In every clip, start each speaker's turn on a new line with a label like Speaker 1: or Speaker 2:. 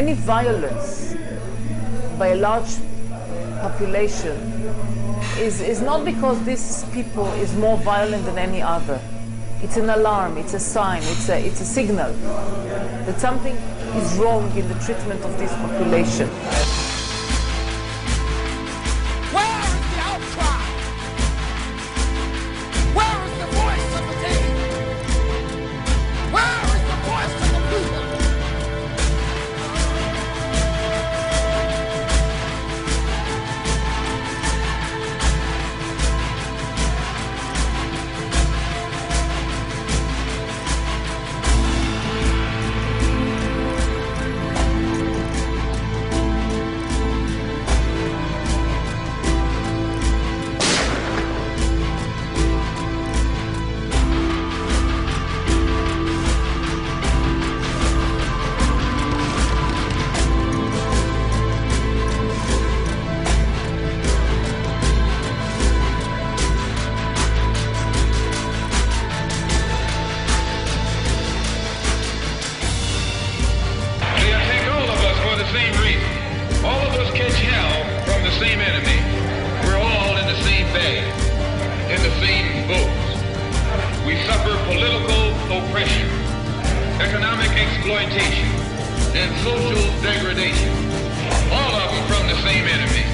Speaker 1: any violence by a large population is not because this people is more violent than any other. It's an alarm, it's a sign, it's a signal that something is wrong in the treatment of this population.
Speaker 2: Where is the outcry? Where is the voice of the day? Where is the voice of the people?
Speaker 3: Economic exploitation and social degradation, all of them from the same enemy.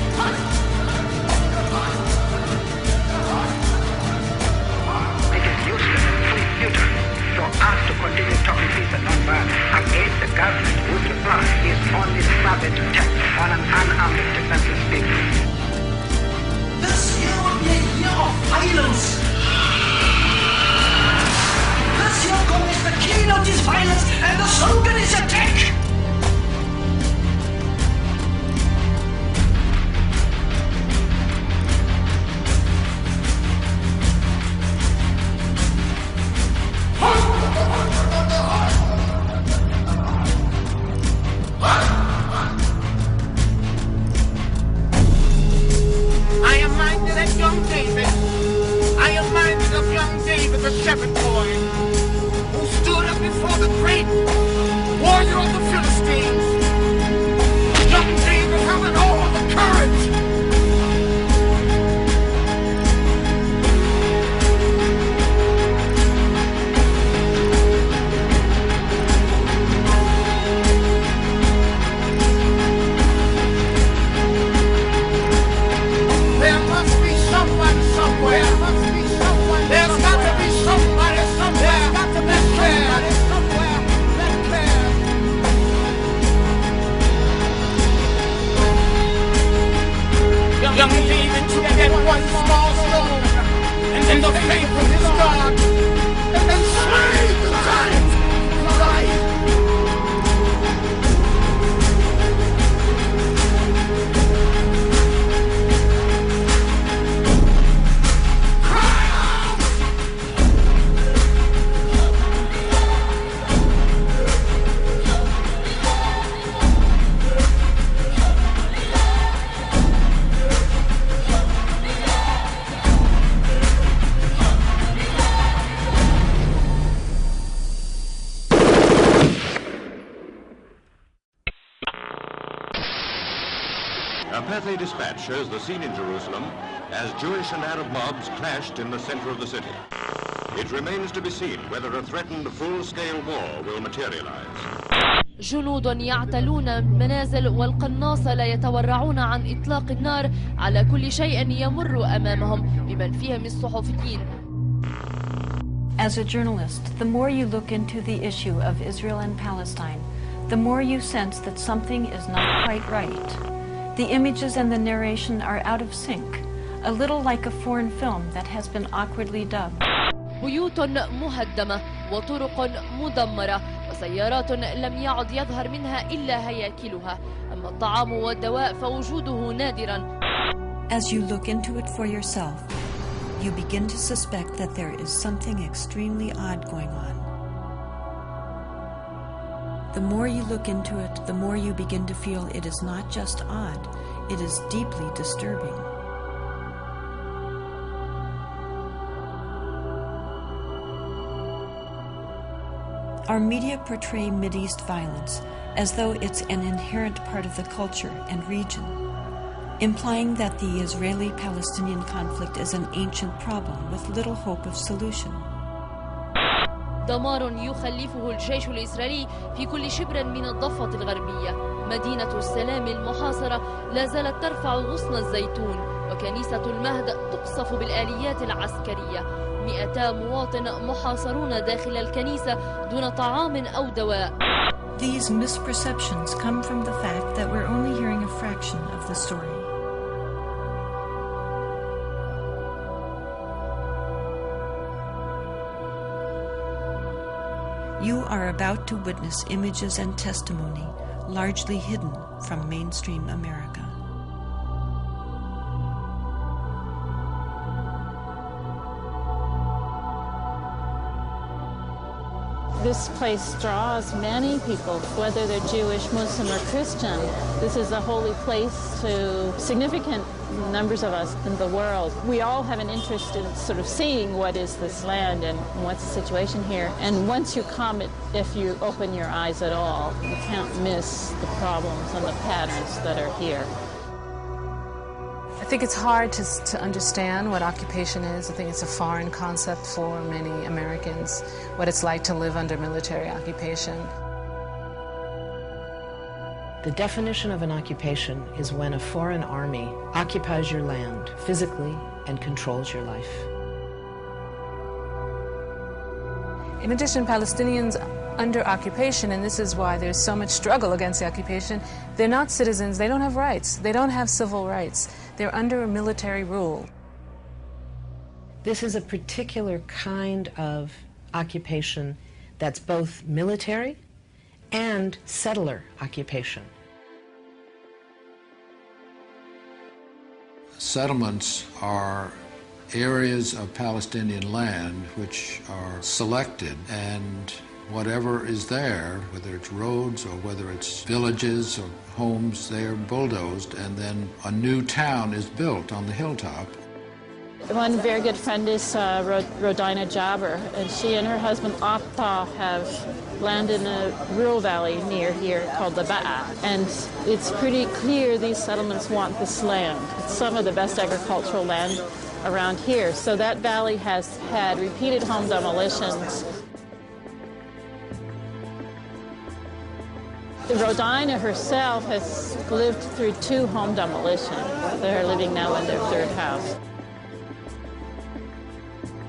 Speaker 4: It is useless and futile for us to continue talking peace and non-violence against the government whose reply is only savage attack on an unarmed defenseless people.
Speaker 5: This year will be a year of violence. This year is the keynote is violence and the slogan is attack.
Speaker 2: I am minded of young David. I am minded of young David, the shepherd boy, who stood up before the great warrior of the Philistines. Young David having all the courage. There must be someone somewhere. There's got to be somebody somewhere. There's got to be somebody somewhere that cares. Young David took that one small stone and the faith of his God and slayed the giant.
Speaker 6: A Pathé dispatch shows the scene in Jerusalem as Jewish and Arab mobs clashed in the center of the city. It remains to be seen whether a threatened full-scale war will materialize.
Speaker 7: جنود يعتلون المنازل والقناصة لا يتورعون عن إطلاق النار على كل شيء يمر أمامهم بمن فيهم الصحفيين.
Speaker 8: As a journalist, the more you look into the issue of Israel and Palestine, the more you sense that something is not quite right. The images and the narration are out of sync, a little like a foreign film that has been awkwardly dubbed.
Speaker 7: بيوت مهدمة وطرق مدمرة وسيارات لم يعد يظهر منها إلا هياكلها، أما الطعام والدواء فوجوده نادرا.
Speaker 8: As you look into it for yourself, you begin to suspect that there is something extremely odd going on. The more you look into it, the more you begin to feel it is not just odd, it is deeply disturbing. Our media portray Mideast violence as though it's an inherent part of the culture and region, implying that the Israeli-Palestinian conflict is an ancient problem with little hope of solution.
Speaker 7: دمار يخلفه الجيش الإسرائيلي في كل شبر من الضفة الغربية. مدينة السلام المحاصرة لا زالت ترفع غصن الزيتون، وكنيسة المهد تقصف بالآليات العسكرية. 200 مواطن محاصرون داخل الكنيسة دون طعام أو دواء.
Speaker 8: These misperceptions come from the fact that we're only hearing a fraction of the story. You are about to witness images and testimony largely hidden from mainstream America.
Speaker 9: This place draws many people, whether they're Jewish, Muslim, or Christian. This is a holy place to significant numbers of us in the world. We all have an interest in sort of seeing what is this land and what's the situation here. And once you come, if you open your eyes at all, you can't miss the problems and the patterns that are here.
Speaker 10: I think it's hard to understand what occupation is. I think it's a foreign concept for many Americans, what it's like to live under military occupation.
Speaker 11: The definition of an occupation is when a foreign army occupies your land physically and controls your life.
Speaker 10: In addition, Palestinians under occupation, and this is why there's so much struggle against the occupation, they're not citizens, they don't have rights, they don't have civil rights. They're under a military rule.
Speaker 11: This is a particular kind of occupation that's both military and settler occupation.
Speaker 12: Settlements are areas of Palestinian land which are selected, and whatever is there, whether it's roads or whether it's villages or homes, they are bulldozed, and then a new town is built on the hilltop.
Speaker 9: One very good friend is Rodina Jabber, and she and her husband Atta have land in a rural valley near here called the Ba'a. And it's pretty clear these settlements want this land. It's some of the best agricultural land around here. So that valley has had repeated home demolitions. Rodina herself has lived through 2 home demolitions. They're living now in their 3rd house.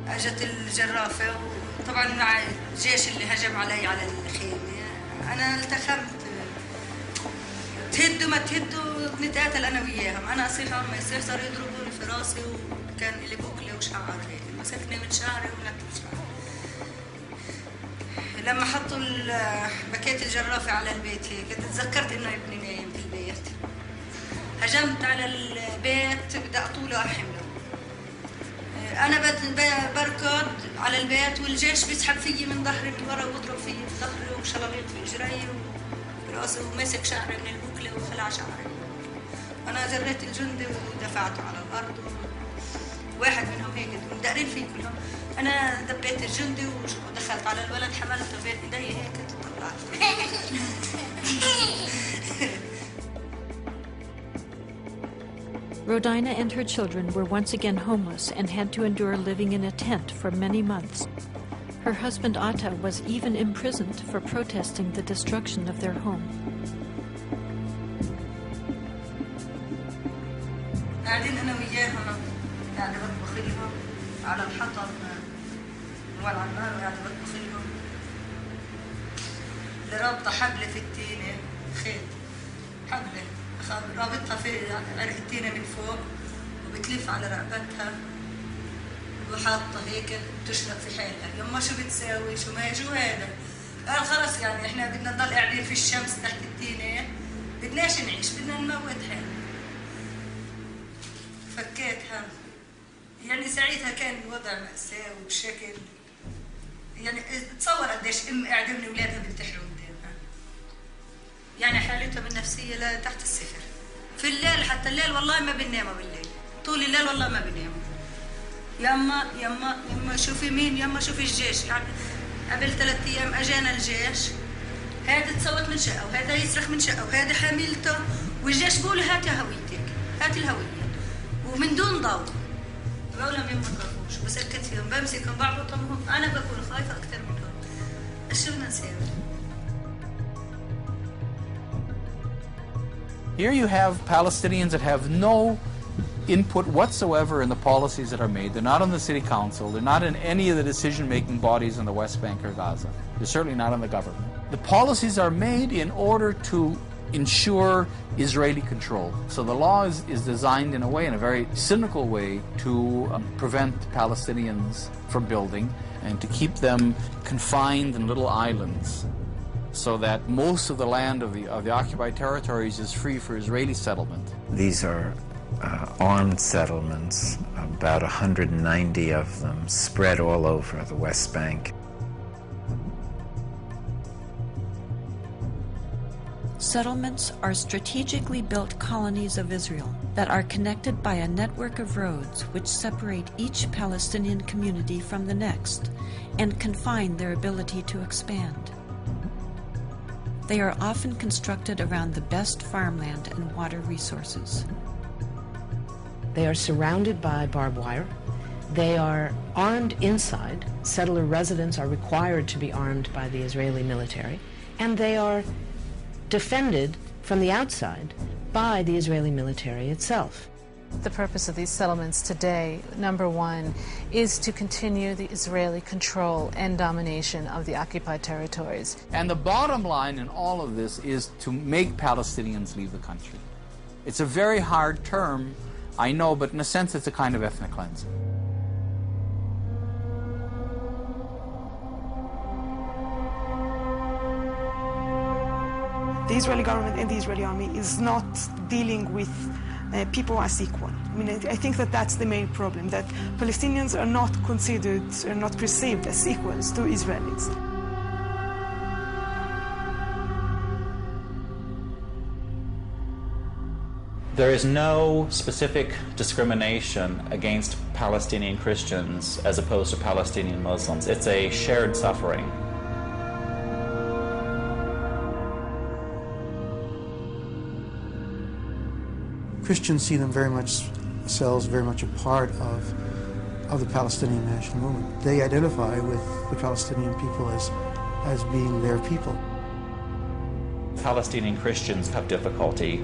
Speaker 13: اجت الجرافه وطبعا مع الجيش اللي هجم علي على الخيمه انا التخمت تهدوا ما تهدوا بنتقاتل انا وياهم انا اصيح ما يصير صاروا يضربوني في راسي وكان لي بقله وشعر هيك مسكني من شعري ونكت شعري لما حطوا بكيت الجرافه على البيت هيك تذكرت انه ابني نايم في البيت هجمت على البيت بدي اطوله احمله أنا بركض على البيت والجيش بيسحب فيي من ظهري من ورا وبضرب فيي في ظهري وشلاليط في إجري وراسي ومسك شعري من البكلة وخلع شعري. أنا جريت الجندي ودفعته على الأرض واحد منهم هيك مدقرين فيه كلهم. أنا دبيت الجندي ودخلت على الولد حملته بين إيدي هيك طلعت.
Speaker 8: Rodina and her children were once again homeless and had to endure living in a tent for many months. Her husband Atta was even imprisoned for protesting the destruction of their home.
Speaker 13: قاعدين أنا وياهم قاعدة بطبخ لهم على الحطب وعلى النار وقاعدة بطبخ لهم. اللي رابطة حبل في التينة خيط حبلة. رابطها في عرق التينة من فوق وبتلف على رقبتها وحاطة هيك بتشرب في حالها. يما شو بتساوي شو هذا؟ قال خلص يعني احنا بدنا نضل قاعدين في الشمس تحت التينة بدناش نعيش بدنا نموت حالنا. فكيتها يعني ساعتها كان الوضع مأساوي بشكل يعني تصور قديش ام قاعدة من اولادها بنتحروا قدامها. يعني حالتهم النفسية لا تحت الصفر. في الليل حتى الليل والله ما بنناموا بالليل. طول الليل والله ما بنناموا. يما شوفي مين يما شوفي الجيش يعني قبل 3 أيام أجانا الجيش هذا تصوت من شقه وهذا يصرخ من شقه وهذا حاملته والجيش بيقول هاتي هويتك هاتي الهويه ومن دون ضوء بقول لهم ما تخافوش بسكت فيهم بمسكهم بعبطهم انا بكون خايفه اكثر منهم شو بدنا نسوي؟
Speaker 14: Here you have Palestinians that have no input whatsoever in the policies that are made. They're not on the city council. They're not in any of the decision-making bodies in the West Bank or Gaza. They're certainly not in the government. The policies are made in order to ensure Israeli control. So the law is designed in a way, in a very cynical way, to prevent Palestinians from building and to keep them confined in little islands, so that most of the land of the occupied territories is free for Israeli settlement.
Speaker 15: These are armed settlements, about 190 of them spread all over the West Bank.
Speaker 8: Settlements are strategically built colonies of Israel that are connected by a network of roads which separate each Palestinian community from the next and confine their ability to expand. They are often constructed around the best farmland and water resources.
Speaker 11: They are surrounded by barbed wire. They are armed inside. Settler residents are required to be armed by the Israeli military. And they are defended from the outside by the Israeli military itself.
Speaker 10: The purpose of these settlements today, number one, is to continue the Israeli control and domination of the occupied territories.
Speaker 14: And the bottom line in all of this is to make Palestinians leave the country. It's a very hard term, I know, but in a sense it's a kind of ethnic cleansing.
Speaker 16: The Israeli government and the Israeli army is not dealing with people as equal. I mean, I think that that's the main problem, that Palestinians are not considered, are not perceived as equals to Israelis.
Speaker 17: There is no specific discrimination against Palestinian Christians as opposed to Palestinian Muslims. It's a shared suffering.
Speaker 18: Christians see them themselves very much a part of the Palestinian national movement. They identify with the Palestinian people as being their people.
Speaker 17: Palestinian Christians have difficulty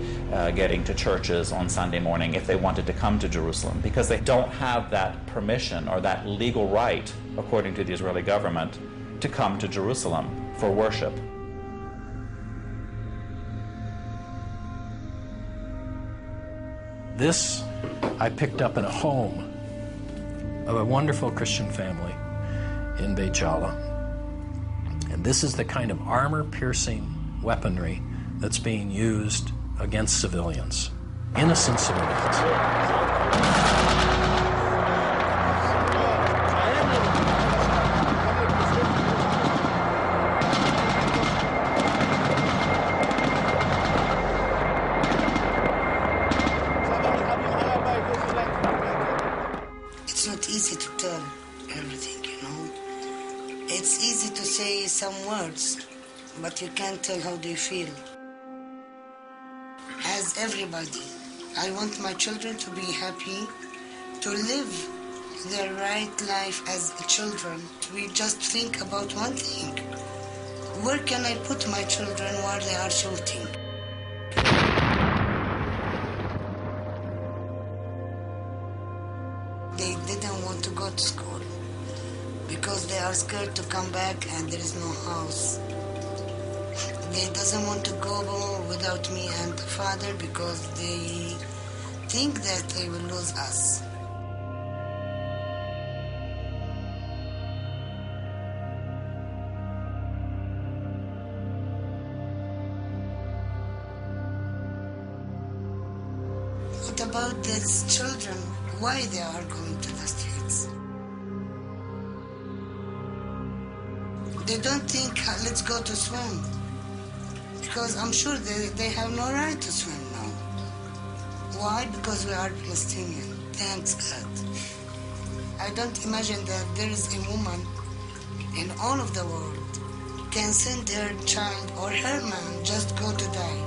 Speaker 17: getting to churches on Sunday morning if they wanted to come to Jerusalem because they don't have that permission or that legal right, according to the Israeli government, to come to Jerusalem for worship.
Speaker 19: This I picked up in a home of a wonderful Christian family in Beit Jala. And this is the kind of armor-piercing weaponry that's being used against civilians, innocent civilians.
Speaker 20: It's not easy to tell everything, you know. It's easy to say some words, but you can't tell how they feel. As everybody, I want my children to be happy, to live their right life as children. We just think about one thing. Where can I put my children while they are shooting? They didn't want to go to school because they are scared to come back and there is no house. They doesn't want to go without me and the father because they think that they will lose us. What about these children? Why they are going to the streets? They don't think, let's go to swim. Because I'm sure they have no right to swim now. Why? Because we are Palestinian. Thanks God. I don't imagine that there is a woman in all of the world can send her child or her man just go to die.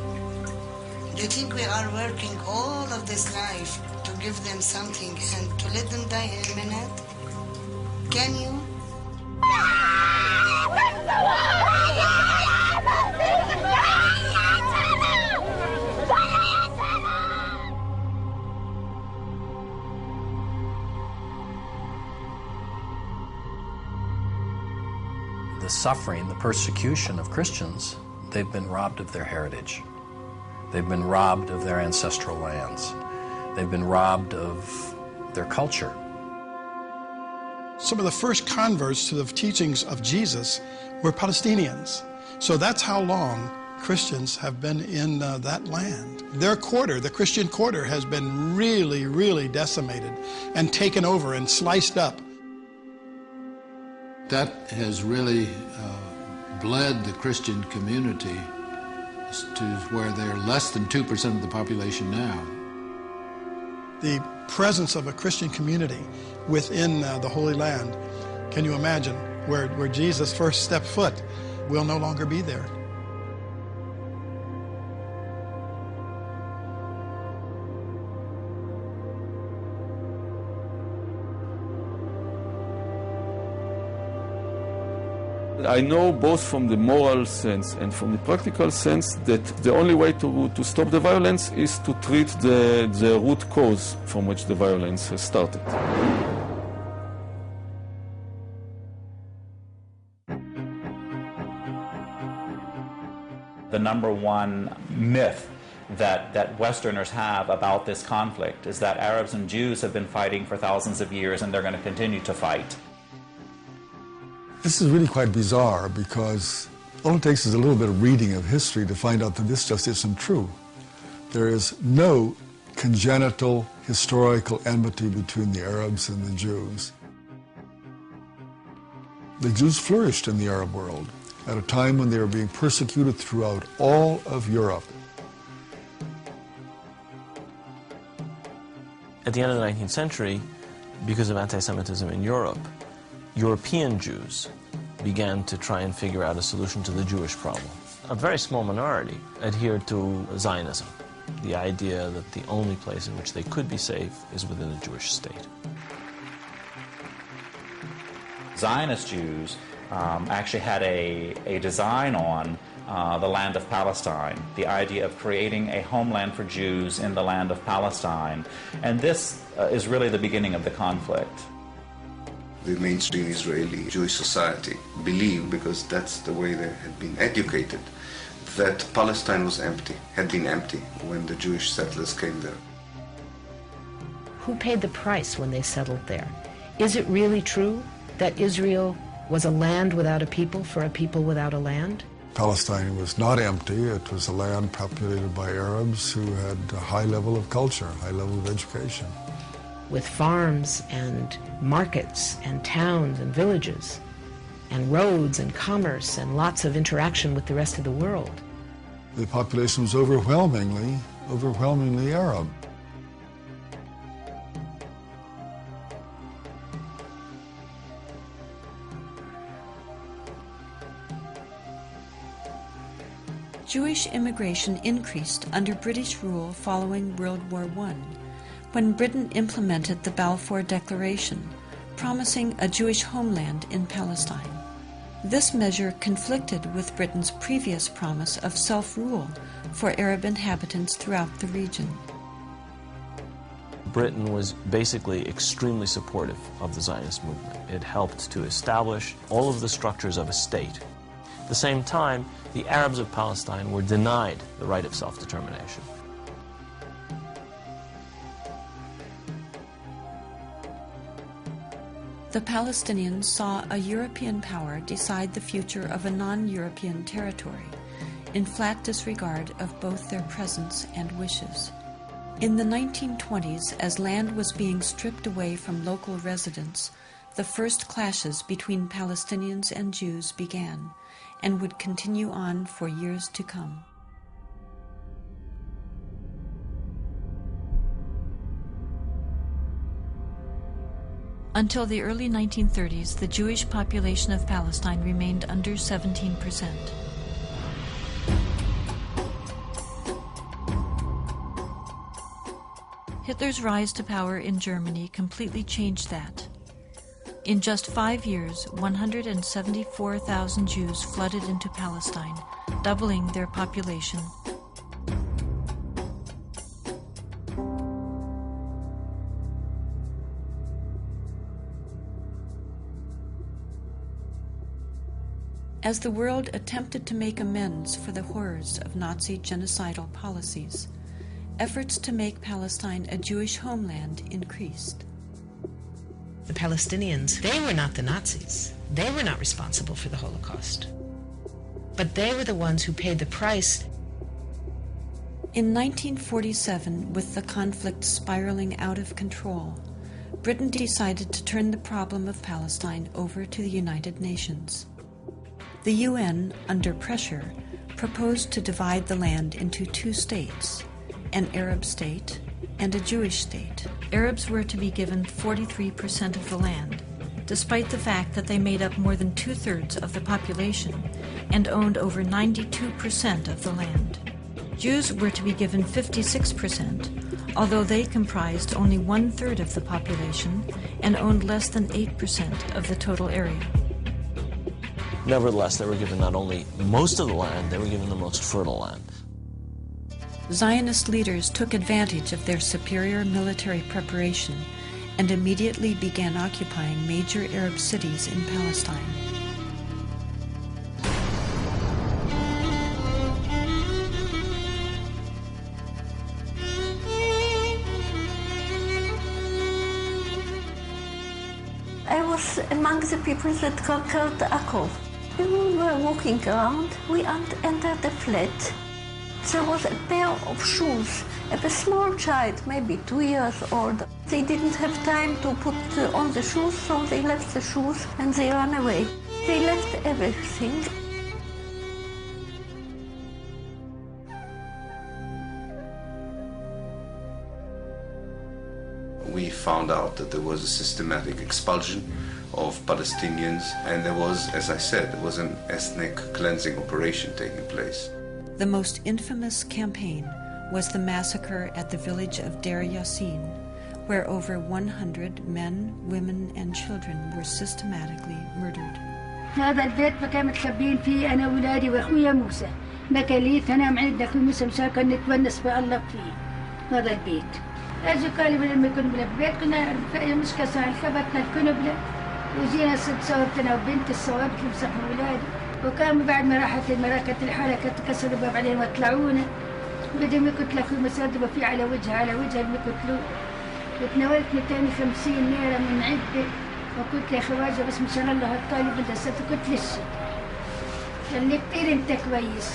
Speaker 20: Do you think we are working all of this life to give them something and to let them die in a minute? Can you?
Speaker 19: The suffering, the persecution of Christians, they've been robbed of their heritage. They've been robbed of their ancestral lands. They've been robbed of their culture.
Speaker 18: Some of the first converts to the teachings of Jesus were Palestinians. So that's how long Christians have been in that land. Their quarter, the Christian quarter, has been really, really decimated and taken over and sliced up.
Speaker 12: That has really bled the Christian community to where they're less than 2% of the population now.
Speaker 18: The presence of a Christian community within the Holy Land, can you imagine, where Jesus first stepped foot, will no longer be there.
Speaker 21: I know both from the moral sense and from the practical sense that the only way to stop the violence is to treat the root cause from which the violence has started.
Speaker 17: The number one myth that Westerners have about this conflict is that Arabs and Jews have been fighting for thousands of years and they're going to continue to fight.
Speaker 22: This is really quite bizarre because all it takes is a little bit of reading of history to find out that this just isn't true. There is no congenital historical enmity between the Arabs and the Jews. The Jews flourished in the Arab world at a time when they were being persecuted throughout all of Europe.
Speaker 23: At the end of the 19th century, because of anti-Semitism in Europe, European Jews began to try and figure out a solution to the Jewish problem. A very small minority adhered to Zionism, the idea that the only place in which they could be safe is within the Jewish state.
Speaker 17: Zionist Jews actually had a design on the land of Palestine, the idea of creating a homeland for Jews in the land of Palestine. And this is really the beginning of the conflict.
Speaker 24: The mainstream Israeli Jewish society believed, because that's the way they had been educated, that Palestine was empty, had been empty when the Jewish settlers came there.
Speaker 11: Who paid the price when they settled there? Is it really true that Israel was a land without a people for a people without a land?
Speaker 22: Palestine was not empty. It was a land populated by Arabs who had a high level of culture, high level of education.
Speaker 11: With farms and markets and towns and villages and roads and commerce and lots of interaction with the rest of the world.
Speaker 22: The population was overwhelmingly Arab.
Speaker 8: Jewish immigration increased under British rule following World War I, when Britain implemented the Balfour Declaration, promising a Jewish homeland in Palestine. This measure conflicted with Britain's previous promise of self-rule for Arab inhabitants throughout the region.
Speaker 23: Britain was basically extremely supportive of the Zionist movement. It helped to establish all of the structures of a state. At the same time, the Arabs of Palestine were denied the right of self-determination.
Speaker 8: The Palestinians saw a European power decide the future of a non-European territory, in flat disregard of both their presence and wishes. In the 1920s, as land was being stripped away from local residents, the first clashes between Palestinians and Jews began, and would continue on for years to come. Until the early 1930s, the Jewish population of Palestine remained under 17%. Hitler's rise to power in Germany completely changed that. In just 5 years, 174,000 Jews flooded into Palestine, doubling their population. As the world attempted to make amends for the horrors of Nazi genocidal policies, efforts to make Palestine a Jewish homeland increased.
Speaker 11: The Palestinians, they were not the Nazis. They were not responsible for the Holocaust. But they were the ones who paid the price.
Speaker 8: In 1947, with the conflict spiraling out of control, Britain decided to turn the problem of Palestine over to the United Nations. The UN, under pressure, proposed to divide the land into 2 states, an Arab state and a Jewish state. Arabs were to be given 43% of the land, despite the fact that they made up more than 2/3 of the population and owned over 92% of the land. Jews were to be given 56%, although they comprised only 1/3 of the population and owned less than 8% of the total area.
Speaker 23: Nevertheless, they were given not only most of the land, they were given the most fertile land.
Speaker 8: Zionist leaders took advantage of their superior military preparation and immediately began occupying major Arab cities in Palestine.
Speaker 1: I was among the people that conquered Akko. We were walking around, we entered the flat. There was a pair of shoes of a small child, maybe 2 years old. They didn't have time to put on the shoes, so they left the shoes and they ran away. They left everything.
Speaker 24: We found out that there was a systematic expulsion of Palestinians, and there was, as I said, there was an ethnic cleansing operation taking place.
Speaker 8: The most infamous campaign was the massacre at the village of Deir Yassin, where over 100 men, women, and children were systematically murdered.
Speaker 3: هذا البيت كان متخبين فيه أنا وولادي وأخويا موسى. مكاليت أنا معندنا أخوي موسى مشاكل نتونس بالله فيه. هذا البيت. أجي قالوا لما كنا بالبيت كنا مش كسر خبطنا الكنبلة وجينا صورت أنا وبنت الصواب تلبسها ولادي. وكان بعد ما راحت المراكة الحالة كانت كسروا الباب عليهم وطلعونا بدهم يقتلوا في مسدبة في على وجهها اللي يقتلوه وتناولت 250 ليرة من عدة وقلت يا خواجة بس مشان الله الطالب بدها قلت ليش قال لي كتير انت كويس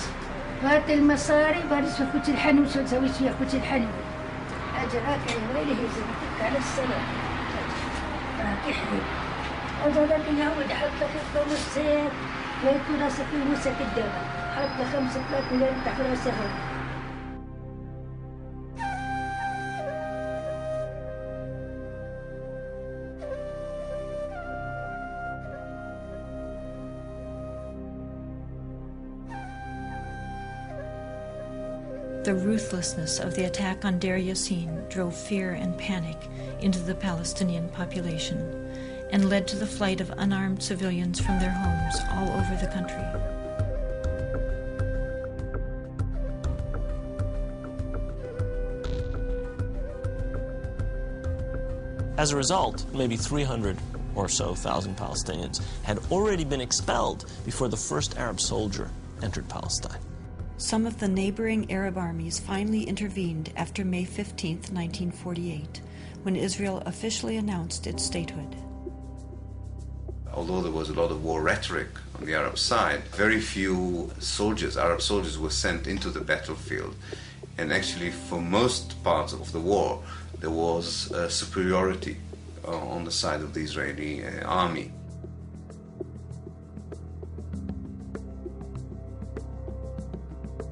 Speaker 3: هات المصاري بارس وخوتي الحنون شو تسويش فيها خوتي الحنون أجراك يا ويلي هي زمتك على السلام راكحني أجراك يا ولد حط لك الخمسات ويكون راسك في موسى قدامك حط له 5 مليون تحت راسه
Speaker 8: The ruthlessness of the attack on Deir Yassin drove fear and panic into the Palestinian population and led to the flight of unarmed civilians from their homes all over the country.
Speaker 23: As a result, maybe 300 or so thousand Palestinians had already been expelled before the first Arab soldier entered Palestine.
Speaker 8: Some of the neighboring Arab armies finally intervened after May 15, 1948, when Israel officially announced its statehood.
Speaker 24: Although there was a lot of war rhetoric on the Arab side, very few soldiers, Arab soldiers, were sent into the battlefield. And actually, for most parts of the war, there was superiority on the side of the Israeli army.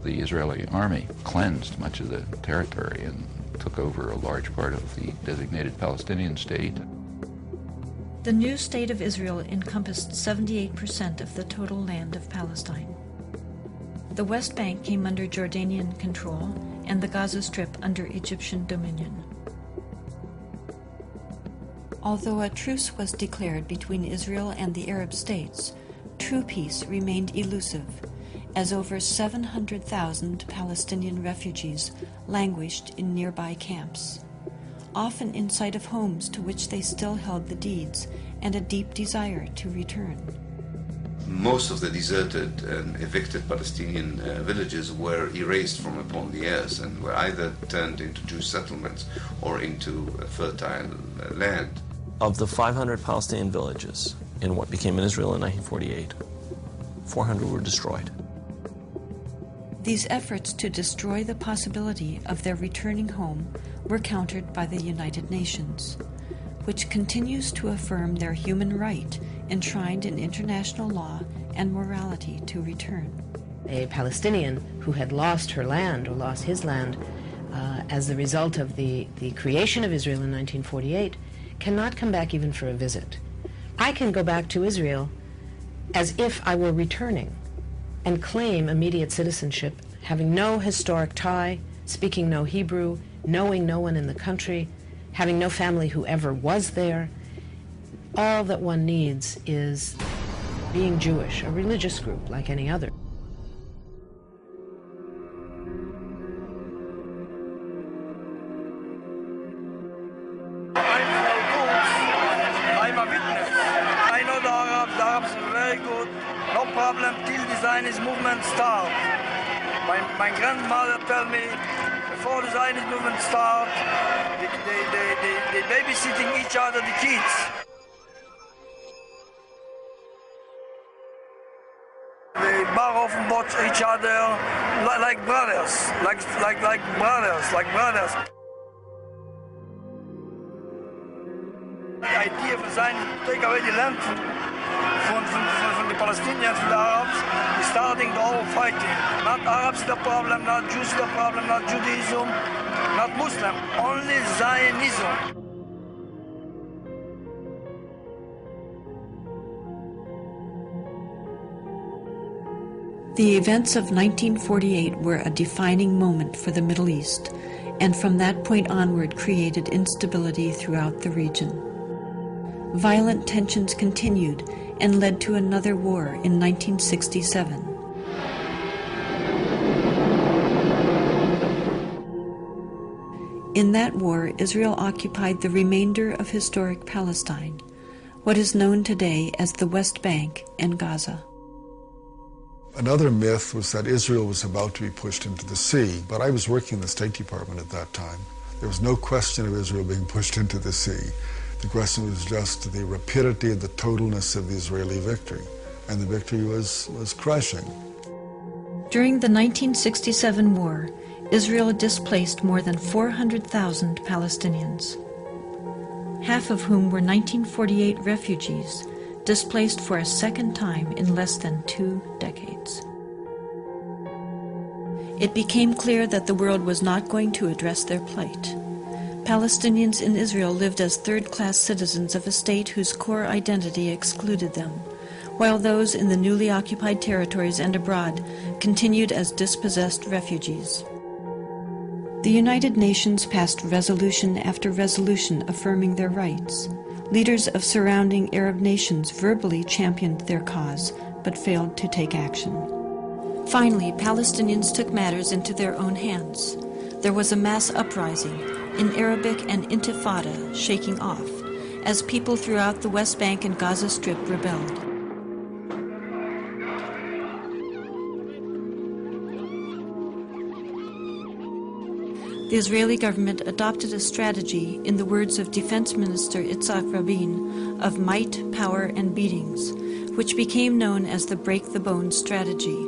Speaker 4: The Israeli army cleansed much of the territory and took over a large part of the designated Palestinian state.
Speaker 8: The new state of Israel encompassed 78% of the total land of Palestine. The West Bank came under Jordanian control and the Gaza Strip under Egyptian dominion. Although a truce was declared between Israel and the Arab states, true peace remained elusive, as over 700,000 Palestinian refugees languished in nearby camps, often in sight of homes to which they still held the deeds and a deep desire to return.
Speaker 24: Most of the deserted and evicted Palestinian villages were erased from upon the earth and were either turned into Jewish settlements or into fertile land.
Speaker 23: Of the 500 Palestinian villages in what became Israel in 1948, 400 were destroyed.
Speaker 8: These efforts to destroy the possibility of their returning home were countered by the United Nations, which continues to affirm their human right enshrined in international law and morality to return.
Speaker 11: A Palestinian who had lost her land or lost his land as the result of the creation of Israel in 1948 cannot come back even for a visit. I can go back to Israel as if I were returning and claim immediate citizenship, having no historic tie, speaking no Hebrew, knowing no one in the country, having no family who ever was there. All that one needs is being Jewish, a religious group like any other.
Speaker 2: I'm a witness. I know the Arabs are very good. No problem till the Zionist movement starts. My grandmother told me before the Zionist movement starts, they babysitting each other, the kids. They borrow from both each other like brothers, like brothers. The idea of Zion to take away the land from the Palestinians, from the Arabs, is starting the whole fighting. Not Arabs the problem, not Jews the problem, not Judaism, not Muslim, only Zionism.
Speaker 8: The events of 1948 were a defining moment for the Middle East, and from that point onward created instability throughout the region. Violent tensions continued and led to another war in 1967. In that war, Israel occupied the remainder of historic Palestine, what is known today as the West Bank and Gaza.
Speaker 22: Another myth was that Israel was about to be pushed into the sea, but I was working in the State Department at that time. There was no question of Israel being pushed into the sea. The question was just the rapidity and the totalness of the Israeli victory, and the victory was crushing.
Speaker 8: During the 1967 war, Israel displaced more than 400,000 Palestinians, half of whom were 1948 refugees, displaced for a second time in less than 2 decades. It became clear that the world was not going to address their plight. Palestinians in Israel lived as third-class citizens of a state whose core identity excluded them, while those in the newly occupied territories and abroad continued as dispossessed refugees. The United Nations passed resolution after resolution affirming their rights. Leaders of surrounding Arab nations verbally championed their cause, but failed to take action. Finally, Palestinians took matters into their own hands. There was a mass uprising, in Arabic an intifada, shaking off, as people throughout the West Bank and Gaza Strip rebelled. The Israeli government adopted a strategy, in the words of Defense Minister Yitzhak Rabin, of might, power, and beatings, which became known as the break the bones strategy.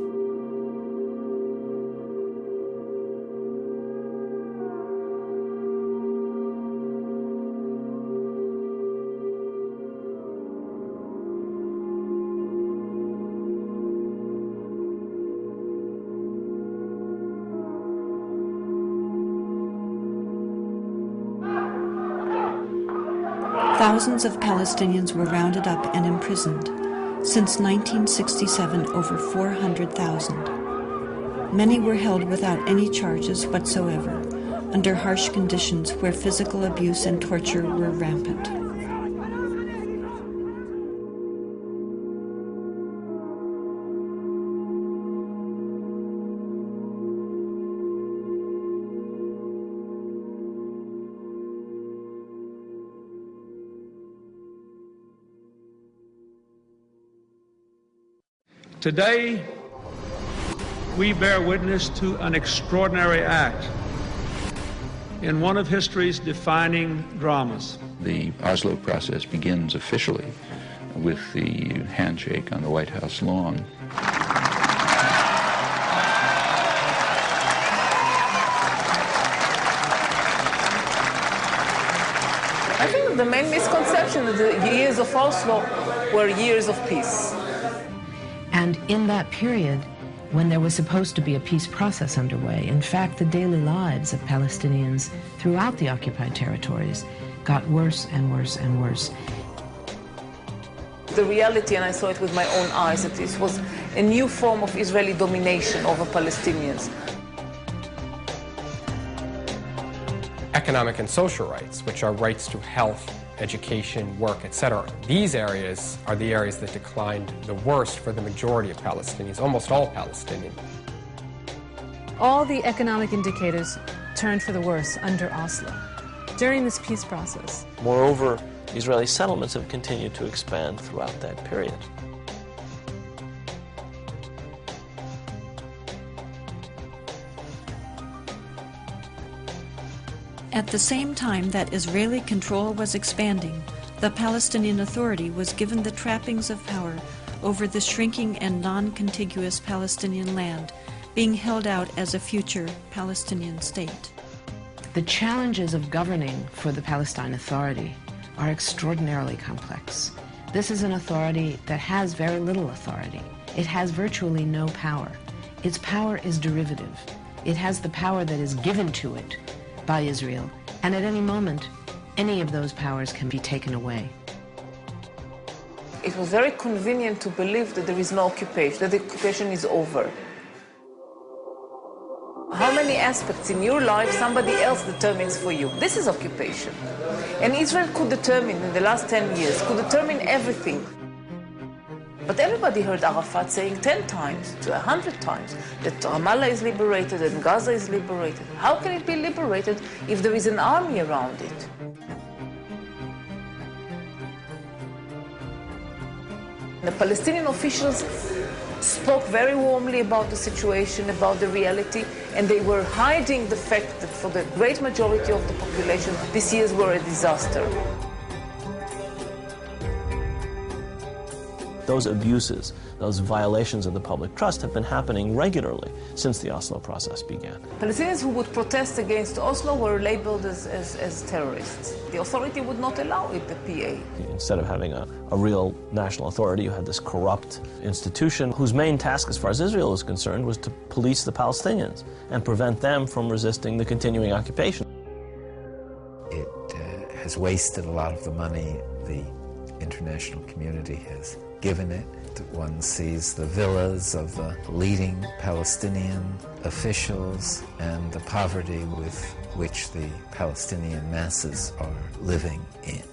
Speaker 8: Thousands of Palestinians were rounded up and imprisoned. Since 1967, over 400,000. Many were held without any charges whatsoever, under harsh conditions where physical abuse and torture were rampant.
Speaker 5: Today, we bear witness to an extraordinary act in one of history's defining dramas.
Speaker 4: The Oslo process begins officially with the handshake on the White House lawn.
Speaker 6: I think the main misconception is the years of Oslo were years of peace.
Speaker 11: And in that period, when there was supposed to be a peace process underway, in fact, the daily lives of Palestinians throughout the occupied territories got worse and worse and worse.
Speaker 6: The reality, and I saw it with my own eyes, that this was a new form of Israeli domination over Palestinians.
Speaker 7: Economic and social rights, which are rights to health, education, work, etc. These areas are the areas that declined the worst for the majority of Palestinians, almost all Palestinians.
Speaker 10: All the economic indicators turned for the worse under Oslo during this peace process.
Speaker 23: Moreover, Israeli settlements have continued to expand throughout that period.
Speaker 8: At the same time that Israeli control was expanding, the Palestinian Authority was given the trappings of power over the shrinking and non-contiguous Palestinian land, being held out as a future Palestinian state.
Speaker 11: The challenges of governing for the Palestine Authority are extraordinarily complex. This is an authority that has very little authority. It has virtually no power. Its power is derivative. It has the power that is given to it by Israel, and at any moment, any of those powers can be taken away.
Speaker 6: It was very convenient to believe that there is no occupation, that the occupation is over. How many aspects in your life somebody else determines for you? This is occupation. And Israel could determine, in the last 10 years, could determine everything. But everybody heard Arafat saying 10 times to 100 times that Ramallah is liberated and Gaza is liberated. How can it be liberated if there is an army around it? The Palestinian officials spoke very warmly about the situation, about the reality, and they were hiding the fact that for the great majority of the population, these years were a disaster.
Speaker 23: Those abuses, those violations of the public trust have been happening regularly since the Oslo process began.
Speaker 6: Palestinians who would protest against Oslo were labeled as terrorists. The authority would not allow it, the PA.
Speaker 23: Instead of having a real national authority, you had this corrupt institution whose main task, as far as Israel was concerned, was to police the Palestinians and prevent them from resisting the continuing occupation.
Speaker 15: It has wasted a lot of the money the international community has given it. One sees the villas of the leading Palestinian officials and the poverty with which the Palestinian masses are living in.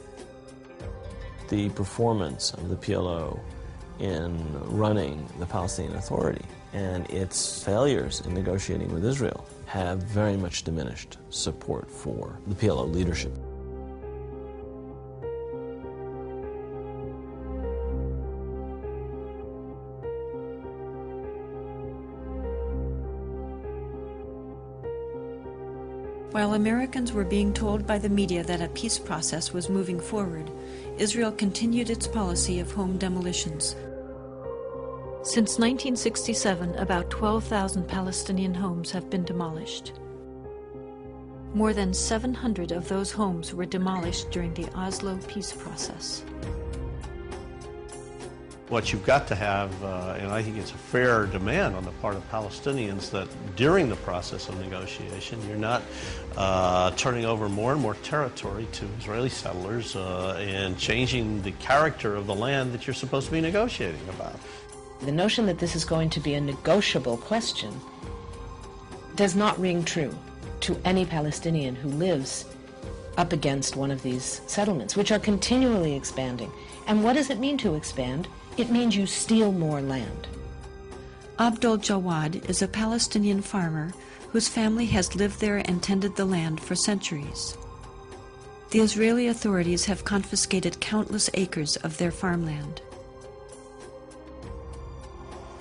Speaker 23: The performance of the PLO in running the Palestinian Authority and its failures in negotiating with Israel have very much diminished support for the PLO leadership.
Speaker 8: While Americans were being told by the media that a peace process was moving forward, Israel continued its policy of home demolitions. Since 1967, about 12,000 Palestinian homes have been demolished. More than 700 of those homes were demolished during the Oslo peace process.
Speaker 9: What you've got to have, and I think it's a fair demand on the part of Palestinians, that during the process of negotiation, you're not turning over more and more territory to Israeli settlers and changing the character of the land that you're supposed to be negotiating about.
Speaker 11: The notion that this is going to be a negotiable question does not ring true to any Palestinian who lives up against one of these settlements, which are continually expanding. And what does it mean to expand? It means you steal more land.
Speaker 8: Abdul Jawad is a Palestinian farmer whose family has lived there and tended the land for centuries. The Israeli authorities have confiscated countless acres of their farmland.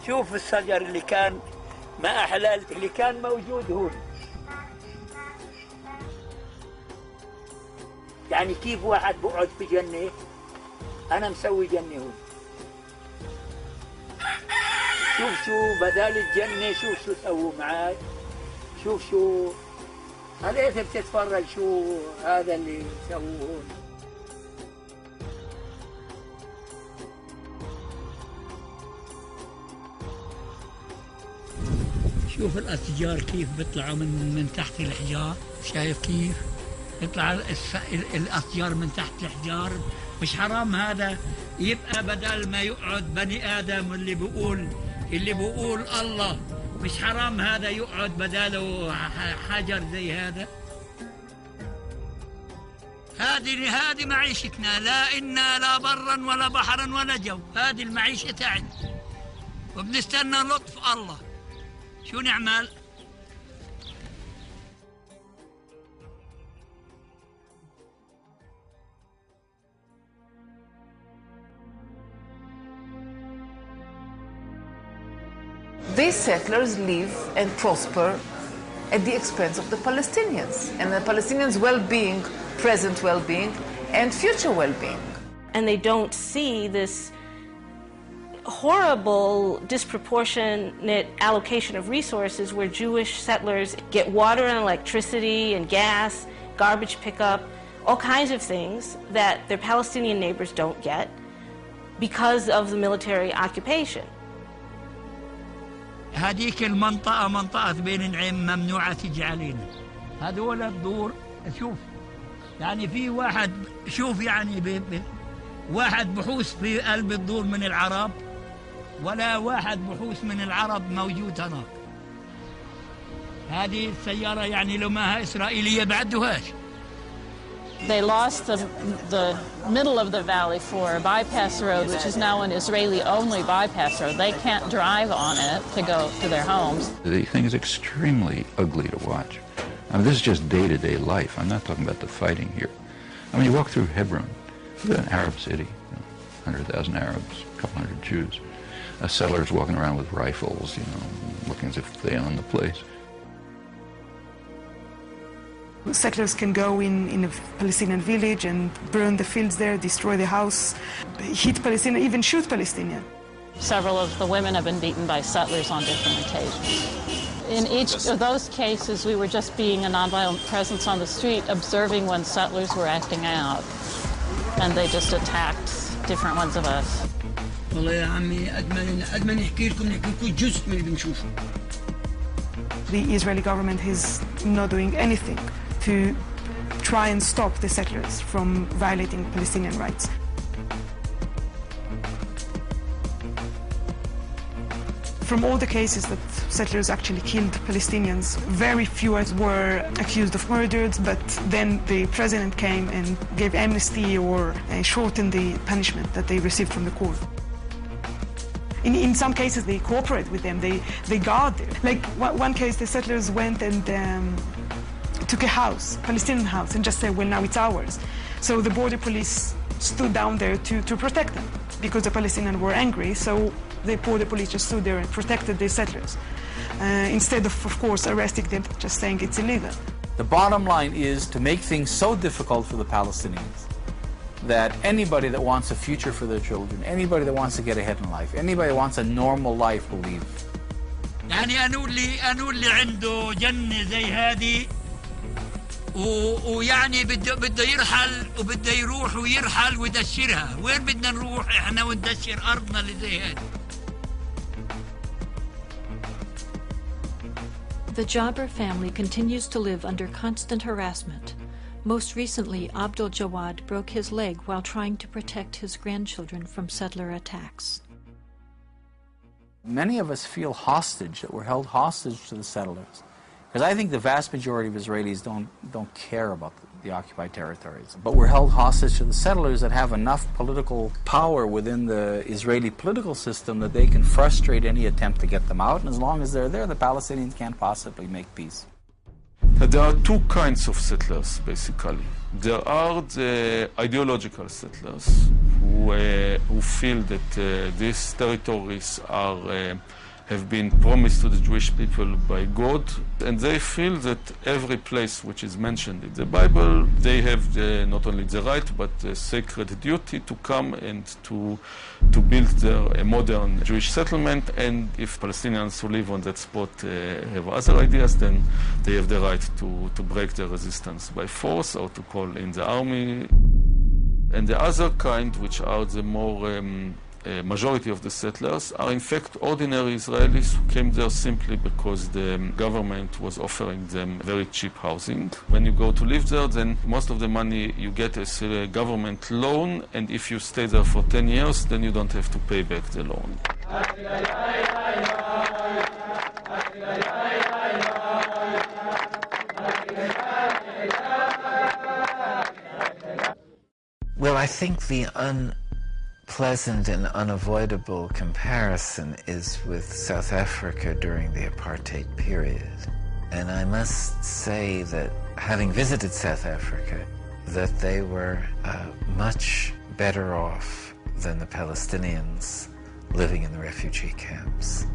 Speaker 13: شوف الشجر اللي كان ما أحللت اللي كان موجود هون. يعني كيف واحد بقعد في جنة أنا مسوي جنة هون. شوف شو بدال الجنة شوف شو سووا معاي. شوف شو عليك بتتفرج شو هذا اللي سووه هون. شوف الأشجار كيف بيطلعوا من تحت الحجار، شايف كيف؟ يطلع الأشجار من تحت الحجار، مش حرام هذا يبقى بدل ما يقعد بني آدم اللي بيقول الله، مش حرام هذا يقعد بداله حجر زي هذا؟ هذه معيشتنا، لا إنا لا برا ولا بحرا ولا جو، هذه المعيشة تاعتنا، وبنستنى لطف الله. شو نعمل؟
Speaker 6: These settlers live and prosper at the expense of the Palestinians and the Palestinians' well-being, present well-being, and future well-being.
Speaker 14: And they don't see this horrible, disproportionate allocation of resources where Jewish settlers get water and electricity and gas, garbage pickup, all kinds of things that their Palestinian neighbors don't get because of the military occupation.
Speaker 13: هذيك المنطقة منطقة بين نعيم ممنوعة تيجي علينا. هذول الدور شوف يعني في واحد شوف يعني واحد بحوث في قلب الدور من العرب ولا واحد بحوث من العرب موجود هناك. هذه السيارة يعني لو ما إسرائيلية بعدوهاش.
Speaker 16: They lost the middle of the valley for a bypass road, which is now an Israeli-only bypass road. They can't drive on it to go to their homes.
Speaker 4: The thing is extremely ugly to watch. I mean, this is just day-to-day life. I'm not talking about the fighting here. I mean, you walk through Hebron, an Arab city, 100,000 Arabs, a couple hundred Jews. Settlers walking around with rifles, looking as if they own the place.
Speaker 25: Settlers can go in a Palestinian village and burn the fields there, destroy the house, hit Palestinian, even shoot Palestinian.
Speaker 16: Several of the women have been beaten by settlers on different occasions. In each of those cases, we were just being a nonviolent presence on the street, observing when settlers were acting out, and they just attacked different ones of us.
Speaker 13: والله يا عمي قد ما نحكي لكم جزء من اللي بنشوفه.
Speaker 25: The Israeli government is not doing anything to try and stop the settlers from violating Palestinian rights. From all the cases that settlers actually killed Palestinians, very few were accused of murders, but then the president came and gave amnesty or shortened the punishment that they received from the court. In some cases, they cooperate with them, they guard them. Like one case, the settlers went and took a house, Palestinian house, and just said, well, now it's ours. So the border police stood down there to protect them because the Palestinians were angry. So the border police just stood there and protected the settlers instead of course, arresting them, just saying it's illegal.
Speaker 26: The bottom line is to make things so difficult for the Palestinians that anybody that wants a future for their children, anybody that wants to get ahead in life, anybody that wants a normal life will leave.
Speaker 13: يعني أنو اللي عنده جنة زي هذه ويعني بده يرحل وبده يروح ويرحل ويدشرها. وين بدنا نروح احنا وندشر ارضنا اللي زي هذه؟
Speaker 8: The Jabr family continues to live under constant harassment. Most recently, Abdul Jawad broke his leg while trying to protect his grandchildren from settler attacks.
Speaker 26: Many of us feel hostage, that we're held hostage to the settlers. Because I think the vast majority of Israelis don't care about the occupied territories. But we're held hostage to the settlers that have enough political power within the Israeli political system that they can frustrate any attempt to get them out. And as long as they're there, the Palestinians can't possibly make peace.
Speaker 12: There are two kinds of settlers, basically. There are the ideological settlers who feel that these territories have been promised to the Jewish people by God, and they feel that every place which is mentioned in the Bible, they have not only the right but the sacred duty to come and to build a modern Jewish settlement. And if Palestinians who live on that spot have other ideas, then they have the right to break their resistance by force or to call in the army. And the other kind, which are the more majority of the settlers, are in fact ordinary Israelis who came there simply because the government was offering them very cheap housing. When you go to live there, then most of the money you get is a government loan, and if you stay there for 10 years, then you don't have to pay back the loan.
Speaker 15: Well, I think the unpleasant and unavoidable comparison is with South Africa during the apartheid period. And I must say that having visited South Africa, that they were much better off than the Palestinians living in the refugee camps.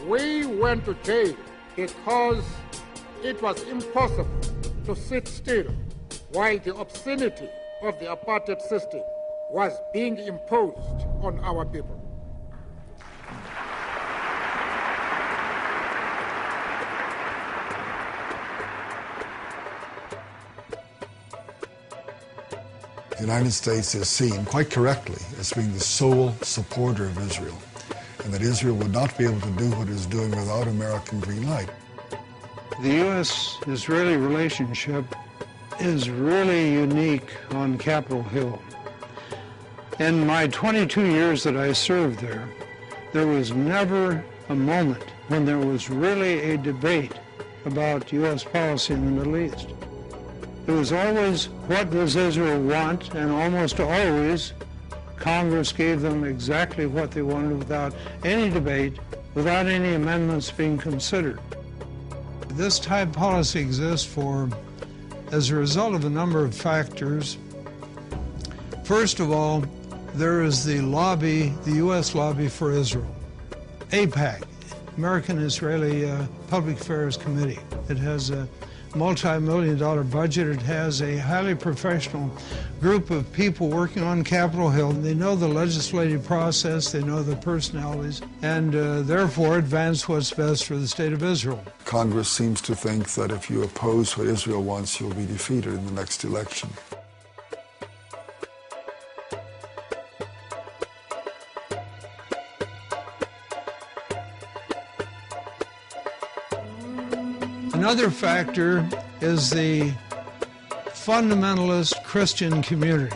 Speaker 17: We went to jail because it was impossible to sit still while the obscenity of the apartheid system was being imposed on our people.
Speaker 22: The United States is seen, quite correctly, as being the sole supporter of Israel, and that Israel would not be able to do what it is doing without American green light.
Speaker 18: The U.S.-Israeli relationship is really unique on Capitol Hill. In my 22 years that I served there, there was never a moment when there was really a debate about U.S. policy in the Middle East. It was always, what does Israel want? And almost always, Congress gave them exactly what they wanted without any debate, without any amendments being considered. This type policy exists as a result of a number of factors. First of all, there is the lobby, the U.S. lobby for Israel, AIPAC, American-Israeli Public Affairs Committee. It has multi-million-dollar budget. It has a highly professional group of people working on Capitol Hill. They know the legislative process, they know the personalities, and therefore advance what's best for the state of Israel.
Speaker 22: Congress seems to think that if you oppose what Israel wants, you'll be defeated in the next election.
Speaker 18: Another factor is the fundamentalist Christian community.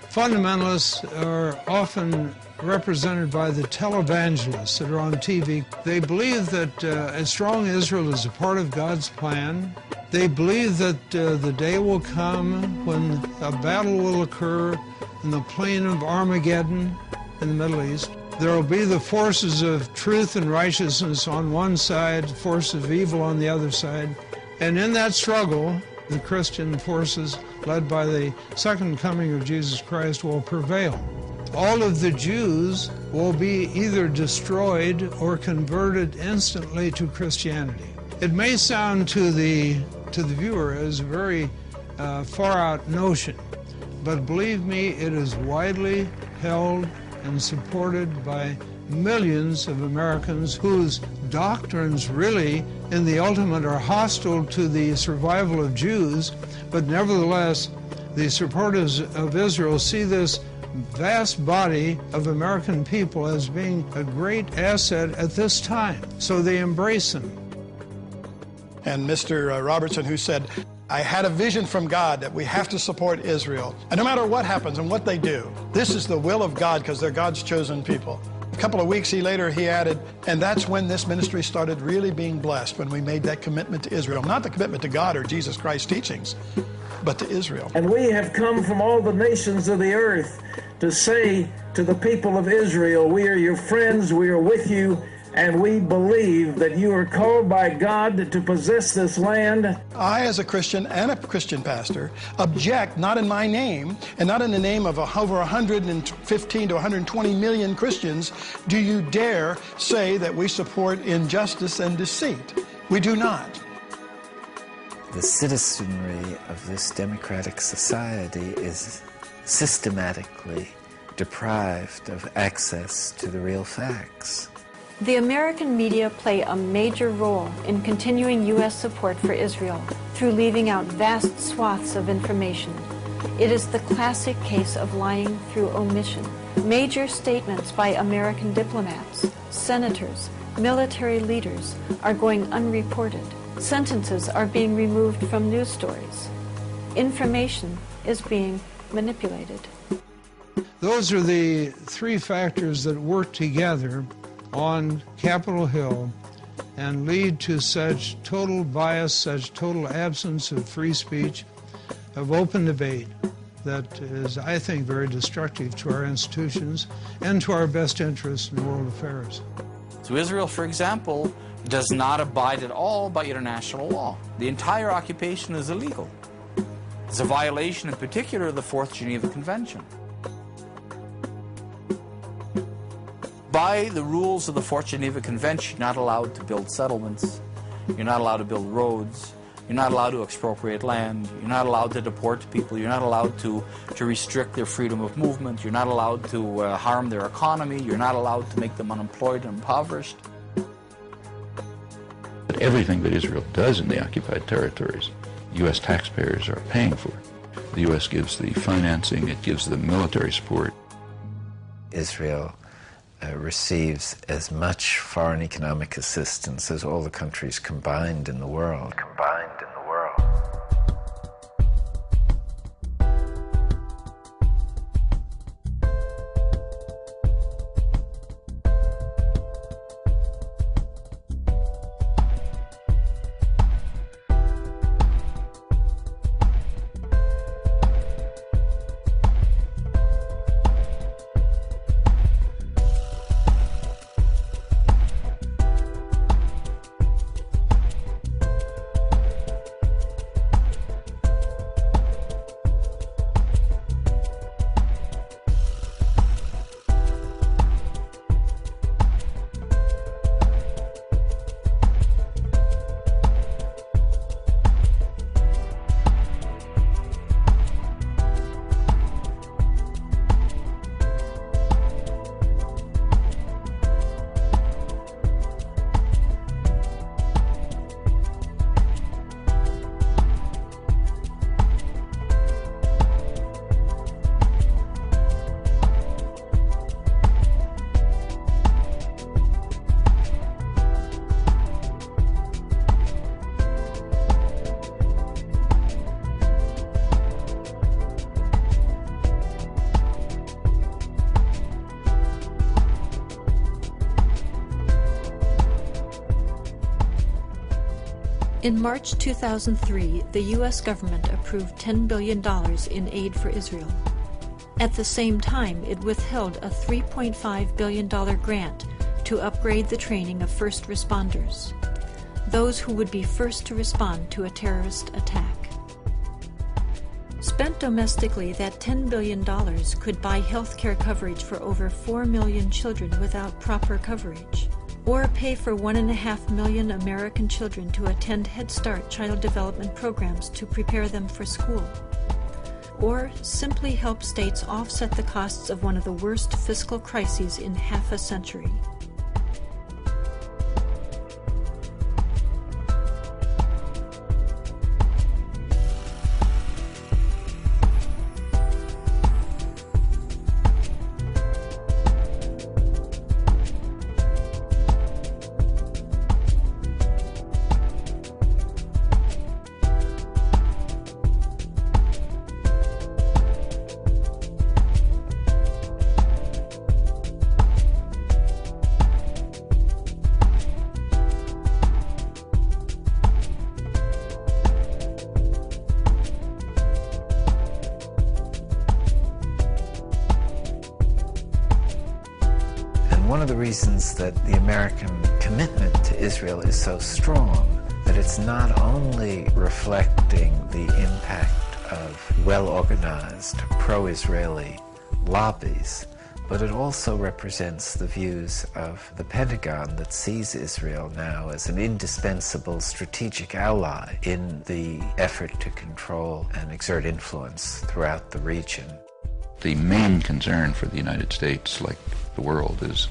Speaker 18: Fundamentalists are often represented by the televangelists that are on TV. They believe that a strong Israel is a part of God's plan. They believe that the day will come when a battle will occur in the plain of Armageddon in the Middle East. There will be the forces of truth and righteousness on one side, forces of evil on the other side. And in that struggle, the Christian forces, led by the second coming of Jesus Christ, will prevail. All of the Jews will be either destroyed or converted instantly to Christianity. It may sound to the viewer as a very far-out notion, but believe me, it is widely held and supported by millions of Americans whose doctrines really, in the ultimate, are hostile to the survival of Jews, but nevertheless, the supporters of Israel see this vast body of American people as being a great asset at this time, so they embrace them.
Speaker 1: And Mr. Robertson, who said, I had a vision from God that we have to support Israel. And no matter what happens and what they do, this is the will of God because they're God's chosen people. A couple of weeks later, he added, and that's when this ministry started really being blessed, when we made that commitment to Israel. Not the commitment to God or Jesus Christ's teachings, but to Israel.
Speaker 3: And we have come from all the nations of the earth to say to the people of Israel, we are your friends, we are with you, and we believe that you are called by God to possess this land.
Speaker 1: I, as a Christian and a Christian pastor, object not in my name and not in the name of over 115 to 120 million Christians do you dare say that we support injustice and deceit. We do not.
Speaker 15: The citizenry of this democratic society is systematically deprived of access to the real facts.
Speaker 8: The American media play a major role in continuing U.S. support for Israel through leaving out vast swaths of information. It is the classic case of lying through omission. Major statements by American diplomats, senators, military leaders are going unreported. Sentences are being removed from news stories. Information is being manipulated.
Speaker 18: Those are the three factors that work together on Capitol Hill and lead to such total bias, such total absence of free speech, of open debate, that is, I think, very destructive to our institutions and to our best interests in world affairs.
Speaker 26: So Israel, for example, does not abide at all by international law. The entire occupation is illegal. It's a violation, in particular, of the Fourth Geneva Convention. By the rules of the Fourth Geneva Convention, you're not allowed to build settlements, you're not allowed to build roads, you're not allowed to expropriate land, you're not allowed to deport people, you're not allowed to restrict their freedom of movement, you're not allowed to harm their economy, you're not allowed to make them unemployed and impoverished.
Speaker 4: But everything that Israel does in the occupied territories, U.S. taxpayers are paying for. The U.S. gives the financing, it gives the military support.
Speaker 15: Israel receives as much foreign economic assistance as all the countries combined in the world.
Speaker 8: In March 2003, the U.S. government approved $10 billion in aid for Israel. At the same time, it withheld a $3.5 billion grant to upgrade the training of first responders, those who would be first to respond to a terrorist attack. Spent domestically, that $10 billion could buy health care coverage for over 4 million children without proper coverage, or pay for 1.5 million American children to attend Head Start child development programs to prepare them for school, or simply help states offset the costs of one of the worst fiscal crises in half a century.
Speaker 15: One of the reasons that the American commitment to Israel is so strong, that it's not only reflecting the impact of well-organized pro-Israeli lobbies, but it also represents the views of the Pentagon that sees Israel now as an indispensable strategic ally in the effort to control and exert influence throughout the region.
Speaker 4: The main concern for the United States, like the world, is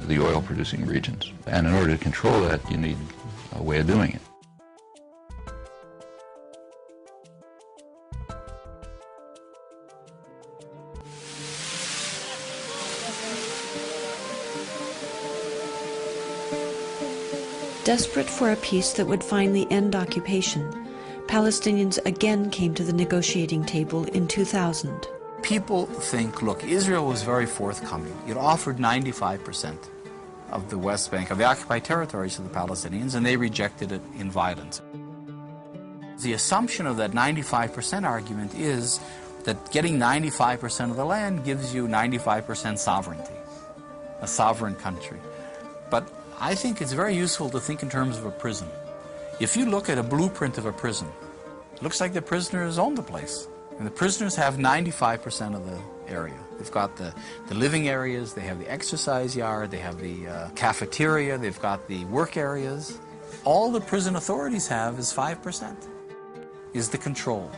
Speaker 4: the oil-producing regions. And in order to control that, you need a way of doing it.
Speaker 8: Desperate for a peace that would finally end occupation, Palestinians again came to the negotiating table in 2000.
Speaker 26: People think, look, Israel was very forthcoming. It offered 95% of the West Bank, of the occupied territories, to the Palestinians, and they rejected it in violence. The assumption of that 95% argument is that getting 95% of the land gives you 95% sovereignty, a sovereign country. But I think it's very useful to think in terms of a prison. If you look at a blueprint of a prison, it looks like the prisoners own the place. And the prisoners have 95% of the area. They've got the living areas, they have the exercise yard, they have the cafeteria, they've got the work areas. All the prison authorities have is 5%, is the control.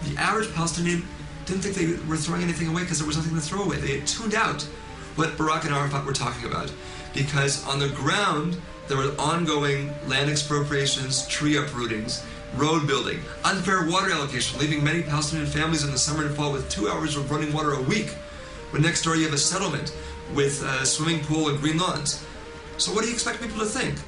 Speaker 2: The average Palestinian didn't think they were throwing anything away because there was nothing to throw away. They had tuned out what Barak and Arafat were talking about, because on the ground there were ongoing land expropriations, tree uprootings, road building, unfair water allocation, leaving many Palestinian families in the summer and fall with 2 hours of running water a week, when next door you have a settlement with a swimming pool and green lawns. So what do you expect people to think?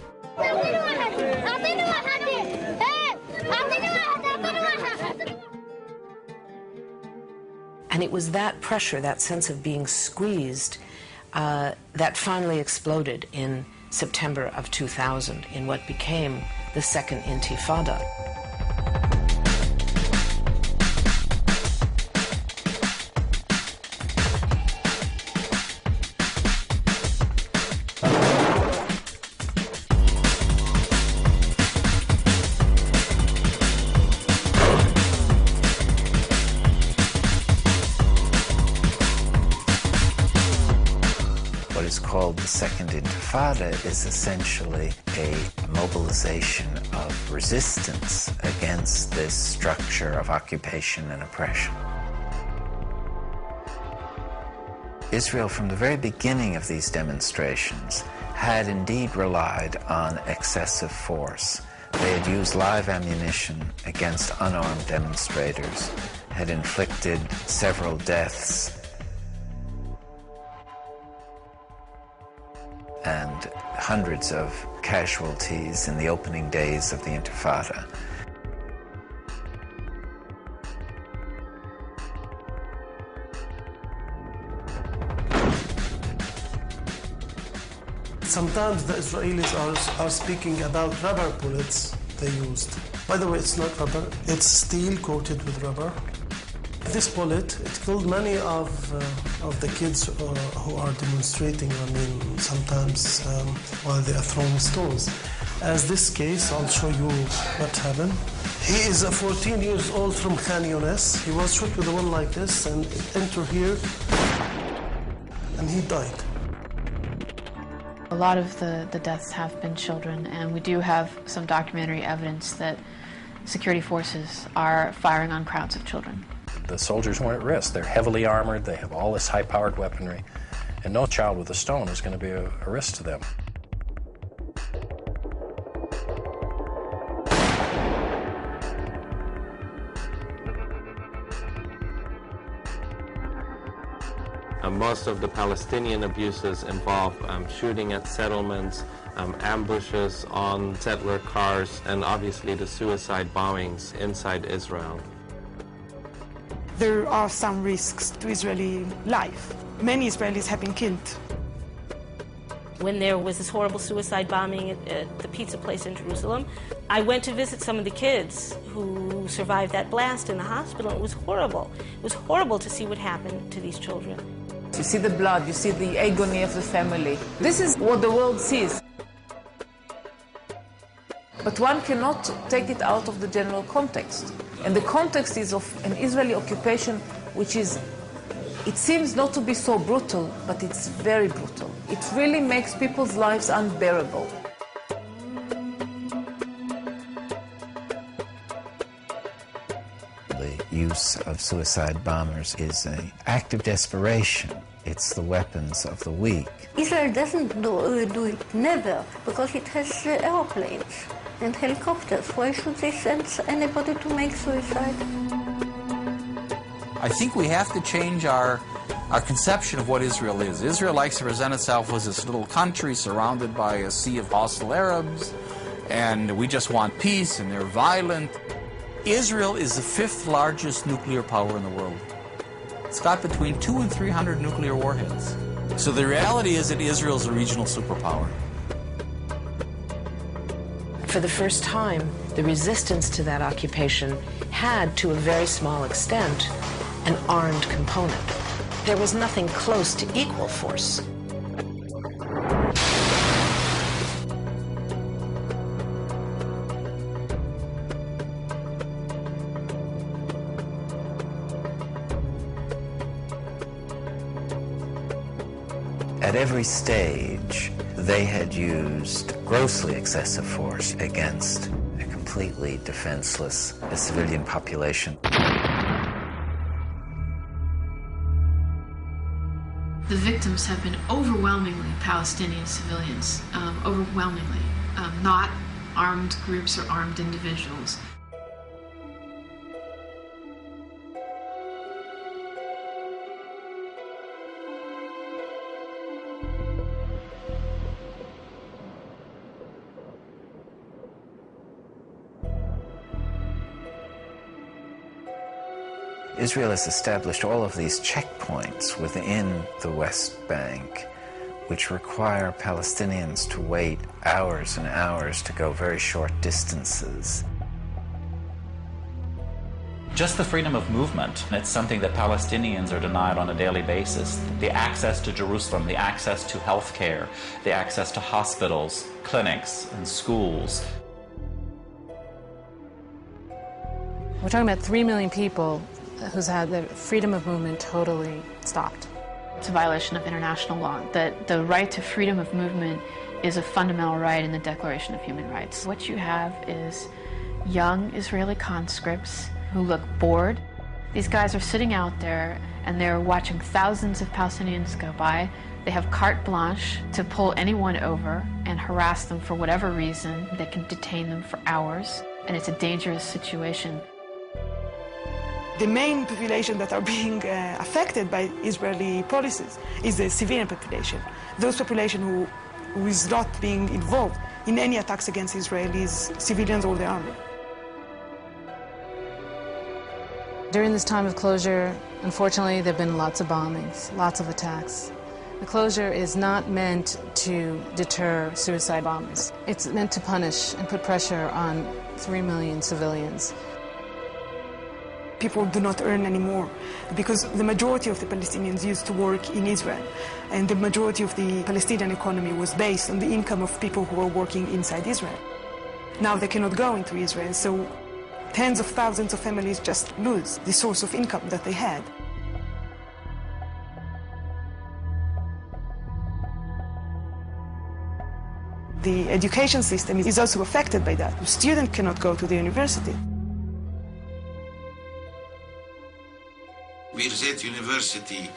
Speaker 11: And it was that pressure, that sense of being squeezed, that finally exploded in September of 2000 in what became the second intifada.
Speaker 15: What is called the Second Intifada is essentially a mobilization of resistance against this structure of occupation and oppression. Israel, from the very beginning of these demonstrations, had indeed relied on excessive force. They had used live ammunition against unarmed demonstrators, had inflicted several deaths, and hundreds of casualties in the opening days of the Intifada.
Speaker 5: Sometimes the Israelis are speaking about rubber bullets they used. By the way, it's not rubber, it's steel coated with rubber. This bullet, it killed many of the kids who are demonstrating, I mean, sometimes while they are throwing stones. As this case, I'll show you what happened. He is a 14 years old from Khan Younis. He was shot with a one like this and it entered here and he died.
Speaker 7: A lot of the deaths have been children, and we do have some documentary evidence that security forces are firing on crowds of children.
Speaker 19: The soldiers weren't at risk. They're heavily armored, they have all this high-powered weaponry, and no child with a stone is going to be a risk to them.
Speaker 20: Most of the Palestinian abuses involve shooting at settlements, ambushes on settler cars, and obviously the suicide bombings inside Israel.
Speaker 25: There are some risks to Israeli life. Many Israelis have been killed.
Speaker 14: When there was this horrible suicide bombing at the pizza place in Jerusalem, I went to visit some of the kids who survived that blast in the hospital. It was horrible. It was horrible to see what happened to these children.
Speaker 6: You see the blood, you see the agony of the family. This is what the world sees. But one cannot take it out of the general context. And the context is of an Israeli occupation which is, it seems not to be so brutal, but it's very brutal. It really makes people's lives unbearable.
Speaker 15: The use of suicide bombers is an act of desperation. It's the weapons of the weak.
Speaker 21: Israel doesn't do it, never, because it has airplanes and helicopters. Why should they send anybody to make suicide?
Speaker 26: I think we have to change our conception of what Israel is. Israel likes to present itself as this little country surrounded by a sea of hostile Arabs, and we just want peace, and they're violent. Israel is the 5th largest nuclear power in the world. It's got between 200 and 300 nuclear warheads. So the reality is that Israel's a regional superpower.
Speaker 11: For the first time, the resistance to that occupation had, to a very small extent, an armed component. There was nothing close to equal force.
Speaker 15: At every stage, they had used grossly excessive force against a completely defenseless civilian population.
Speaker 7: The victims have been overwhelmingly Palestinian civilians, overwhelmingly, not armed groups or armed individuals.
Speaker 15: Israel has established all of these checkpoints within the West Bank, which require Palestinians to wait hours and hours to go very short distances.
Speaker 24: Just the freedom of movement, it's something that Palestinians are denied on a daily basis. The access to Jerusalem, the access to health care, the access to hospitals, clinics, and schools.
Speaker 10: We're talking about 3 million people who's had their freedom of movement totally stopped.
Speaker 7: It's a violation of international law, that the right to freedom of movement is a fundamental right in the Declaration of Human Rights. What you have is young Israeli conscripts who look bored. These guys are sitting out there and they're watching thousands of Palestinians go by. They have carte blanche to pull anyone over and harass them for whatever reason. They can detain them for hours, and it's a dangerous situation.
Speaker 25: The main population that are being affected by Israeli policies is the civilian population. Those population who is not being involved in any attacks against Israelis, civilians or the army.
Speaker 10: During this time of closure, unfortunately, there have been lots of bombings, lots of attacks. The closure is not meant to deter suicide bombers. It's meant to punish and put pressure on 3 million civilians.
Speaker 25: People do not earn anymore because the majority of the Palestinians used to work in Israel, and the majority of the Palestinian economy was based on the income of people who were working inside Israel. Now they cannot go into Israel, so tens of thousands of families just lose the source of income that they had. The education system is also affected by that. The student cannot go to the university.
Speaker 9: Birzeit University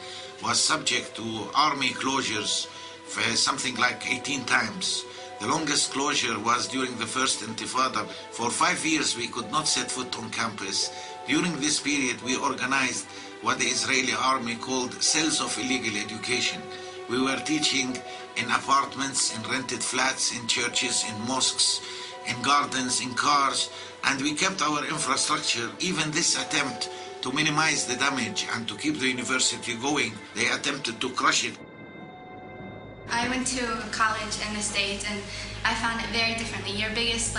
Speaker 9: was subject to army closures for something like 18 times. The longest closure was during the first intifada. For 5 years we could not set foot on campus. During this period we organized what the Israeli army called cells of illegal education. We were teaching in apartments, in rented flats, in churches, in mosques, in gardens, in cars, and we kept our infrastructure. Even this attempt to minimize the damage and to keep the university going, they attempted to crush it.
Speaker 12: I went to college in the States and I found it very differently. Your biggest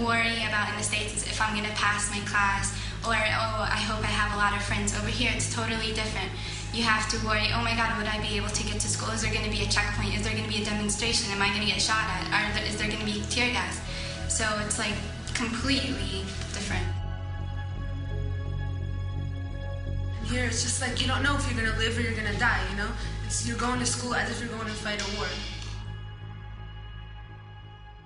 Speaker 12: worry about in the States is if I'm going to pass my class, or oh, I hope I have a lot of friends. Over here it's totally different. You have to worry, oh my God, would I be able to get to school? Is there going to be a checkpoint? Is there going to be a demonstration? Am I going to get shot at? Is there going to be tear gas? So it's completely different.
Speaker 13: Here it's just you don't know if you're gonna live or you're gonna die, you know? You're going to school as if you're going to fight a war.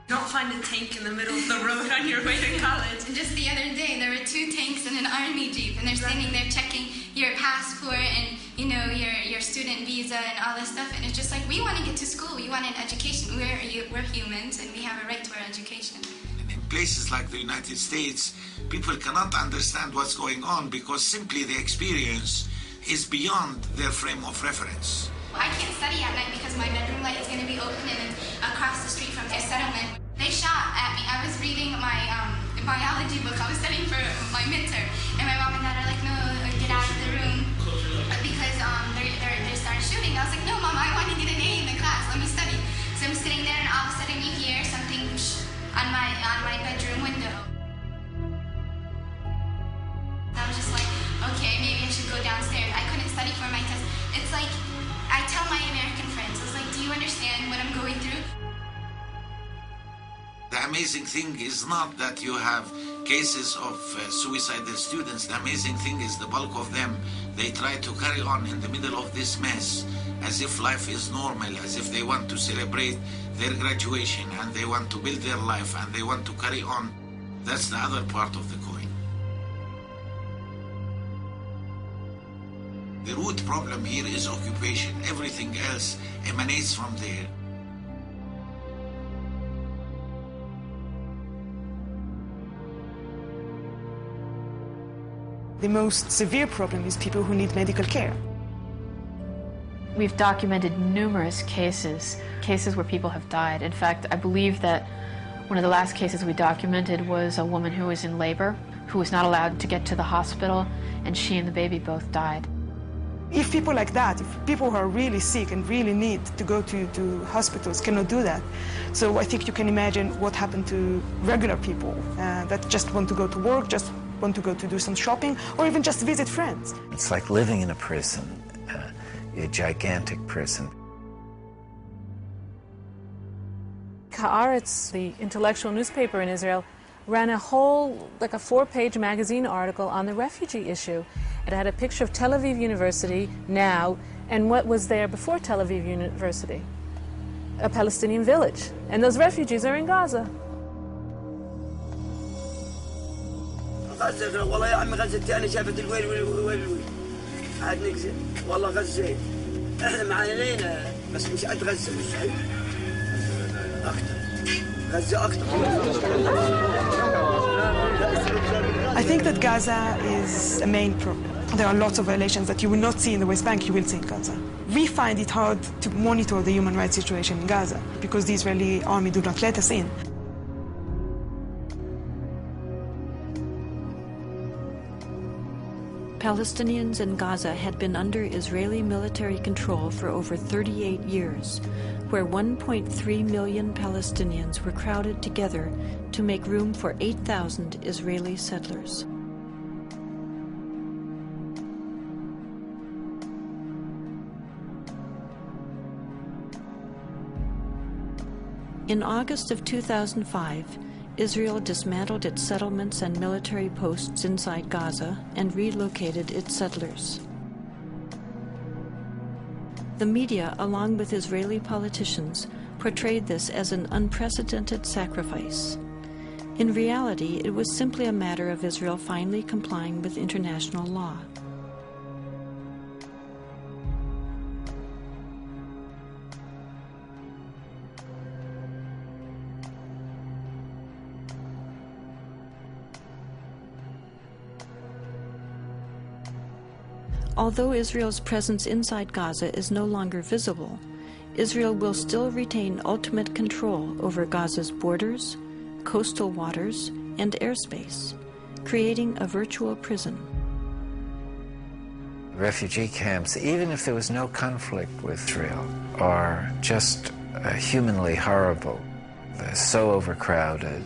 Speaker 13: You don't find a tank in the middle of the road on your way to college.
Speaker 12: And just the other day, there were 2 tanks and an army jeep, and they're standing there checking your passport and your student visa and all this stuff. And it's just we want to get to school. We want an education. We're humans, and we have a right to our education.
Speaker 9: In places like the United States, people cannot understand what's going on because simply the experience is beyond their frame of reference.
Speaker 12: I can't study at night because my bedroom light is going to be open and it's across the street from their settlement. They shot at me. I was reading my biology book. I was studying for my midterm, and my mom and dad are like, no, get out of the room because they started shooting. I was like, no, Mom, I want to get an A in the class. Let me study. So I'm sitting there, and all of a sudden you hear something on my bedroom window. I was just like, okay, maybe I should go downstairs. I couldn't study for my test. It's I tell my American friends, I was like, do you understand what I'm going through?
Speaker 9: The amazing thing is not that you have cases of suicidal students. The amazing thing is the bulk of them, they try to carry on in the middle of this mess as if life is normal, as if they want to celebrate their graduation and they want to build their life and they want to carry on. That's the other part of the coin. The root problem here is occupation. Everything else emanates from there.
Speaker 25: The most severe problem is people who need medical care.
Speaker 7: We've documented numerous cases where people have died. In fact, I believe that one of the last cases we documented was a woman who was in labor, who was not allowed to get to the hospital, and she and the baby both died.
Speaker 25: If people like that, if people who are really sick and really need to go to hospitals cannot do that, so I think you can imagine what happened to regular people that just want to go to work, just want to go to do some shopping, or even just visit friends.
Speaker 15: It's like living in a prison, a gigantic prison.
Speaker 10: Haaretz, the intellectual newspaper in Israel, ran a whole, a 4-page magazine article on the refugee issue. It had a picture of Tel Aviv University now and what was there before Tel Aviv University, a Palestinian village. And those refugees are in Gaza.
Speaker 16: غزة والله يا عمي غزة الثانية شافت الويل ويل عاد نكذب والله غزة احنا معانا لينا بس مش قد غزة مش أكتر غزة أكتر.
Speaker 25: I think that Gaza is a main problem. There are lots of violations that you will not see in the West Bank, you will see in Gaza. We find it hard to monitor the human rights situation in Gaza because the Israeli army do not let us in.
Speaker 8: Palestinians in Gaza had been under Israeli military control for over 38 years, where 1.3 million Palestinians were crowded together to make room for 8,000 Israeli settlers. In August of 2005, Israel dismantled its settlements and military posts inside Gaza and relocated its settlers. The media, along with Israeli politicians, portrayed this as an unprecedented sacrifice. In reality, it was simply a matter of Israel finally complying with international law. Although Israel's presence inside Gaza is no longer visible, Israel will still retain ultimate control over Gaza's borders, coastal waters, and airspace, creating a virtual prison.
Speaker 15: Refugee camps, even if there was no conflict with Israel, are just humanly horrible. They're so overcrowded.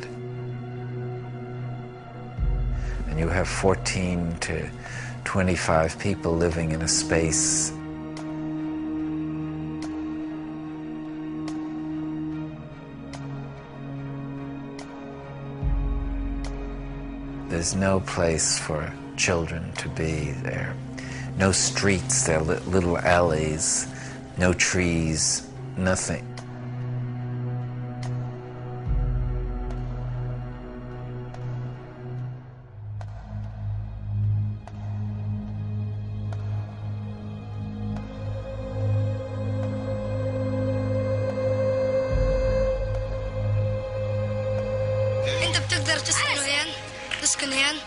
Speaker 15: And you have 14 to 25 people living in a space. There's no place for children to be there. No streets, there are little alleys, no trees, nothing.
Speaker 1: تسكن هنا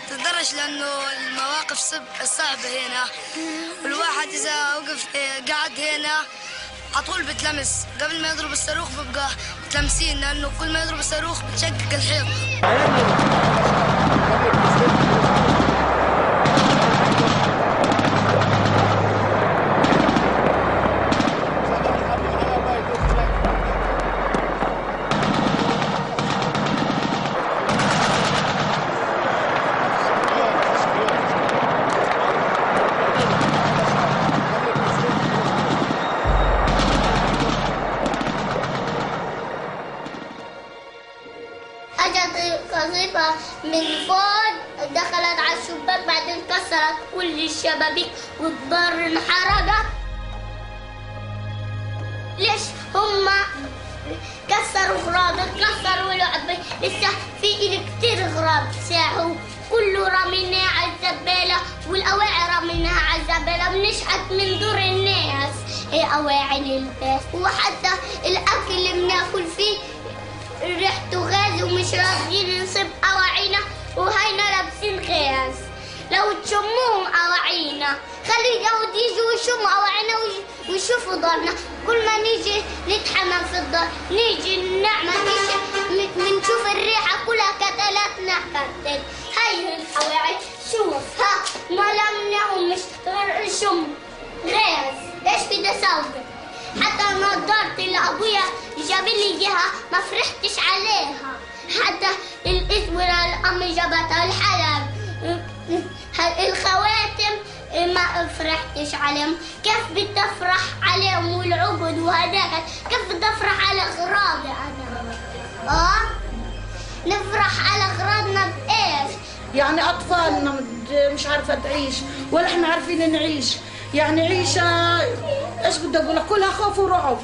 Speaker 1: تقدرش لأنه المواقف صعبة هنا والواحد إذا وقف قاعد هنا عطول بتلمس قبل ما يضرب الصاروخ بيبقى متلمسين لأنه كل ما يضرب الصاروخ بتشقق الحيط. من فوق دخلت على الشباك بعدين كسرت كل الشبابيك والدار انحرقت. ليش هم كسروا غراض كسروا لعبة لسه في كتير غراض ساحوا كله رميناه على الزبالة والأواعي رميناها على الزبالة بنشحت من دور الناس هي أواعي للباس وحتى الأكل اللي بناكل فيه ريحته غاز ومش راضيين نصب أواعينا وهينا لابسين غاز. لو تشموهم أواعينا خلي اليهود يجوا يشموا أواعينا ويشوفوا دارنا. كل ما نيجي نتحمم في الدار نيجي نعمل نشوف الريحة كلها كتلاتنا كتل. هاي الأواعي شوف ها ما لمناهم مش غير شم غاز. ليش بدي أسوي؟ حتى نظارتي اللي أبويا جاب لي إياها ما فرحتش عليها. حتى الإسورة الأم جابتها الحلب الخواتم ما فرحتش عليهم. كيف بدي أفرح عليهم والعقد وهداك كيف بدي أفرح على أغراضي أنا؟ نفرح على أغراضنا بإيش؟
Speaker 3: يعني أطفالنا مش عارفة تعيش ولا إحنا عارفين نعيش. يعني عيشة ايش بدي اقول لك كلها خوف ورعب.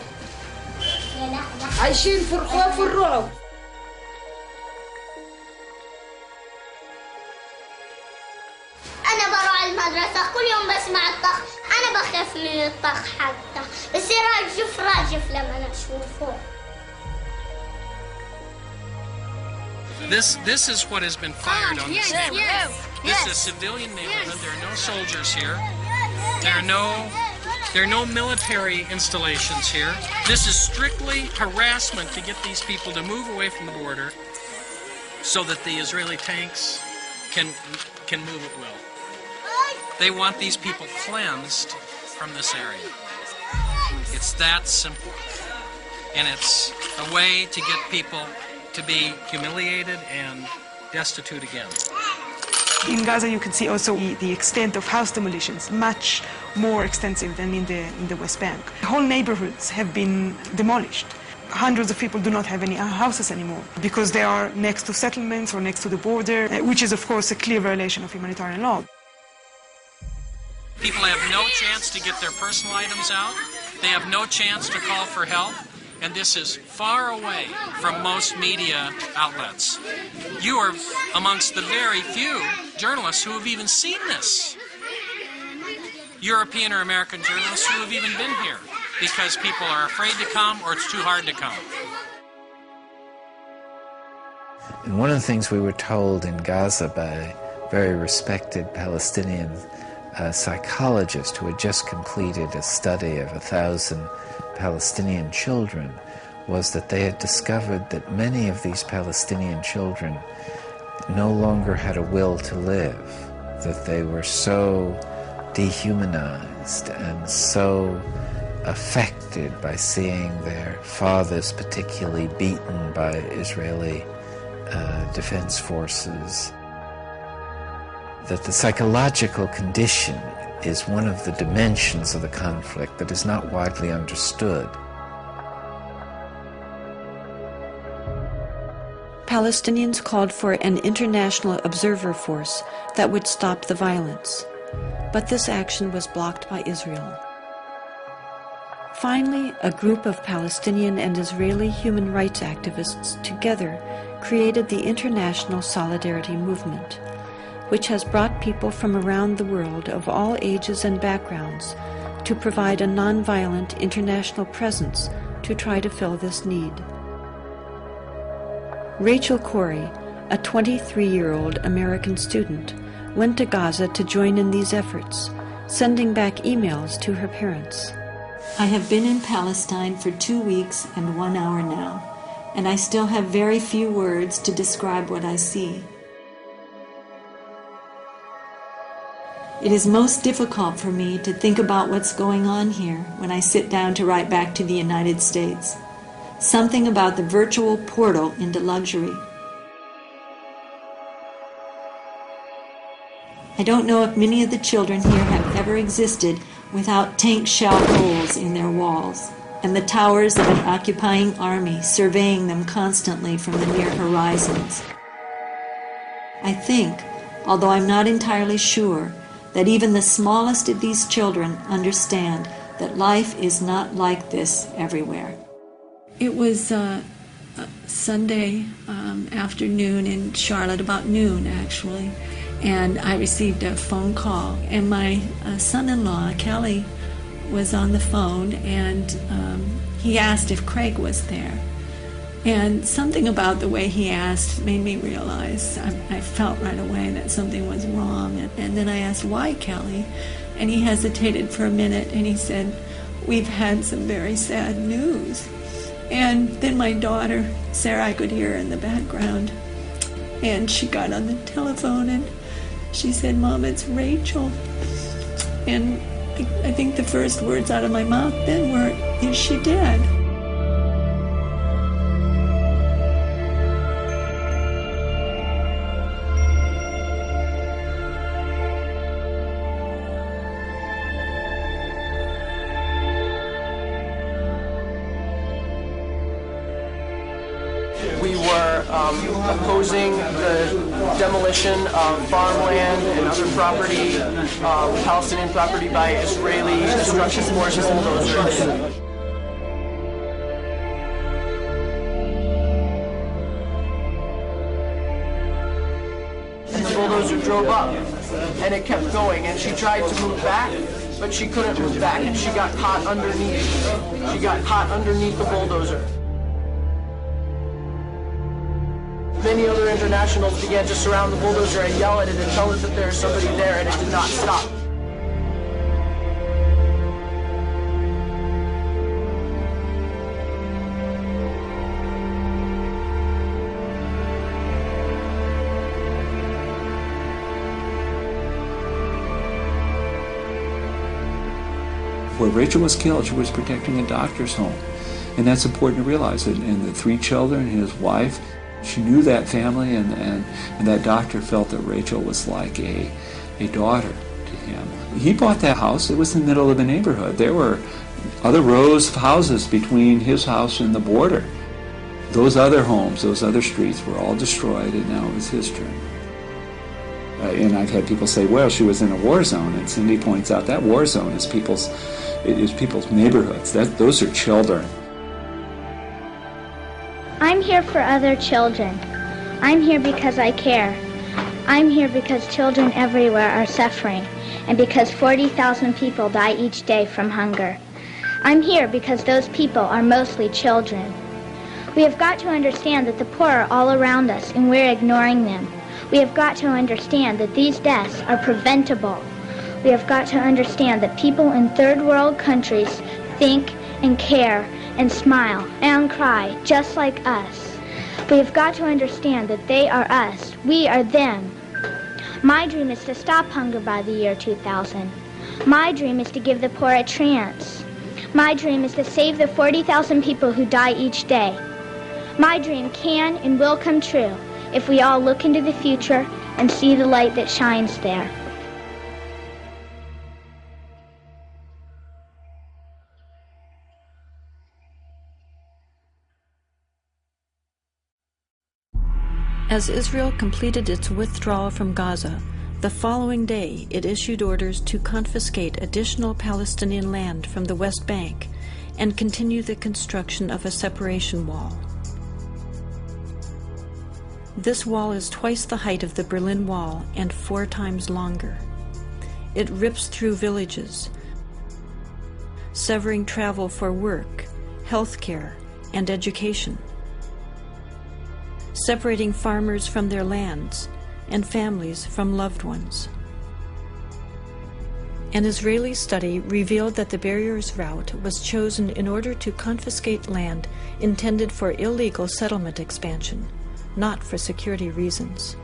Speaker 3: عايشين في الخوف والرعب.
Speaker 1: انا بروح المدرسة كل يوم بسمع الطخ. انا بخاف من الطخ حتى بصير راجف لما اشوفه.
Speaker 17: This is what has been fired on this neighborhood. This is a civilian neighborhood. There are no soldiers here. There are no military installations here. This is strictly harassment to get these people to move away from the border so that the Israeli tanks can move at will. They want these people cleansed from this area. It's that simple. And it's a way to get people to be humiliated and destitute again.
Speaker 25: In Gaza, you can see also the extent of house demolitions, much more extensive than in the West Bank. Whole neighborhoods have been demolished. Hundreds of people do not have any houses anymore because they are next to settlements or next to the border, which is, of course, a clear violation of humanitarian law.
Speaker 17: People have no chance to get their personal items out. They have no chance to call for help. And this is far away from most media outlets. You are amongst the very few journalists who have even seen this. European or American journalists who have even been here because people are afraid to come or it's too hard to come.
Speaker 15: And one of the things we were told in Gaza by a very respected Palestinian psychologist who had just completed a study of 1,000 Palestinian children was that they had discovered that many of these Palestinian children no longer had a will to live, that they were so dehumanized and so affected by seeing their fathers particularly beaten by Israeli defense forces, that the psychological condition is one of the dimensions of the conflict that is not widely understood.
Speaker 8: Palestinians called for an international observer force that would stop the violence, but this action was blocked by Israel. Finally, a group of Palestinian and Israeli human rights activists together created the International Solidarity Movement, which has brought people from around the world of all ages and backgrounds to provide a nonviolent international presence to try to fill this need. Rachel Corey, a 23-year-old American student, went to Gaza to join in these efforts, sending back emails to her parents.
Speaker 2: I have been in Palestine for 2 weeks and 1 hour now, and I still have very few words to describe what I see. It is most difficult for me to think about what's going on here when I sit down to write back to the United States. Something about the virtual portal into luxury. I don't know if many of the children here have ever existed without tank shell holes in their walls, and the towers of an occupying army surveying them constantly from the near horizons. I think, although I'm not entirely sure, that even the smallest of these children understand that life is not like this everywhere.
Speaker 21: It was Sunday afternoon in Charlotte, about noon actually, and I received a phone call, and my son-in-law, Kelly, was on the phone, and he asked if Craig was there. And something about the way he asked made me realize, I felt right away that something was wrong. And then I asked, why, Kelly? And he hesitated for a minute, and he said, we've had some very sad news. And then my daughter, Sarah, I could hear her in the background, and she got on the telephone, and she said, Mom, it's Rachel. And I think the first words out of my mouth then were, is she dead?
Speaker 4: We were opposing the demolition of farmland and other property, Palestinian property, by Israeli destruction forces and bulldozers. And the bulldozer drove up, and it kept going, and she tried to move back, but she couldn't move back, and she got caught underneath. She got caught underneath the bulldozer. Many other internationals began to surround the bulldozer and yell at it and tell it that there is somebody there, and it did not stop.
Speaker 5: before Rachel was killed, she was protecting a doctor's home. And that's important to realize. And the 3 children, his wife, she knew that family, and that doctor felt that Rachel was like a daughter to him. He bought that house. It was in the middle of the neighborhood. There were other rows of houses between his house and the border. Those other homes, those other streets were all destroyed, and now it was his turn. And I've had people say, well, she was in a war zone, and Cindy points out that war zone is people's neighborhoods. Those are children.
Speaker 18: I'm here for other children. I'm here because I care. I'm here because children everywhere are suffering, and because 40,000 people die each day from hunger. I'm here because those people are mostly children. We have got to understand that the poor are all around us, and we're ignoring them. We have got to understand that these deaths are preventable. We have got to understand that people in third world countries think and care and smile and cry just like us. We have got to understand that they are us. We are them. My dream is to stop hunger by the year 2000. My dream is to give the poor a chance. My dream is to save the 40,000 people who die each day. My dream can and will come true if we all look into the future and see the light that shines there.
Speaker 8: As Israel completed its withdrawal from Gaza, the following day it issued orders to confiscate additional Palestinian land from the West Bank and continue the construction of a separation wall. This wall is twice the height of the Berlin Wall and 4 times longer. It rips through villages, severing travel for work, healthcare, and education, separating farmers from their lands and families from loved ones. An Israeli study revealed that the barriers route was chosen in order to confiscate land intended for illegal settlement expansion, not for security reasons.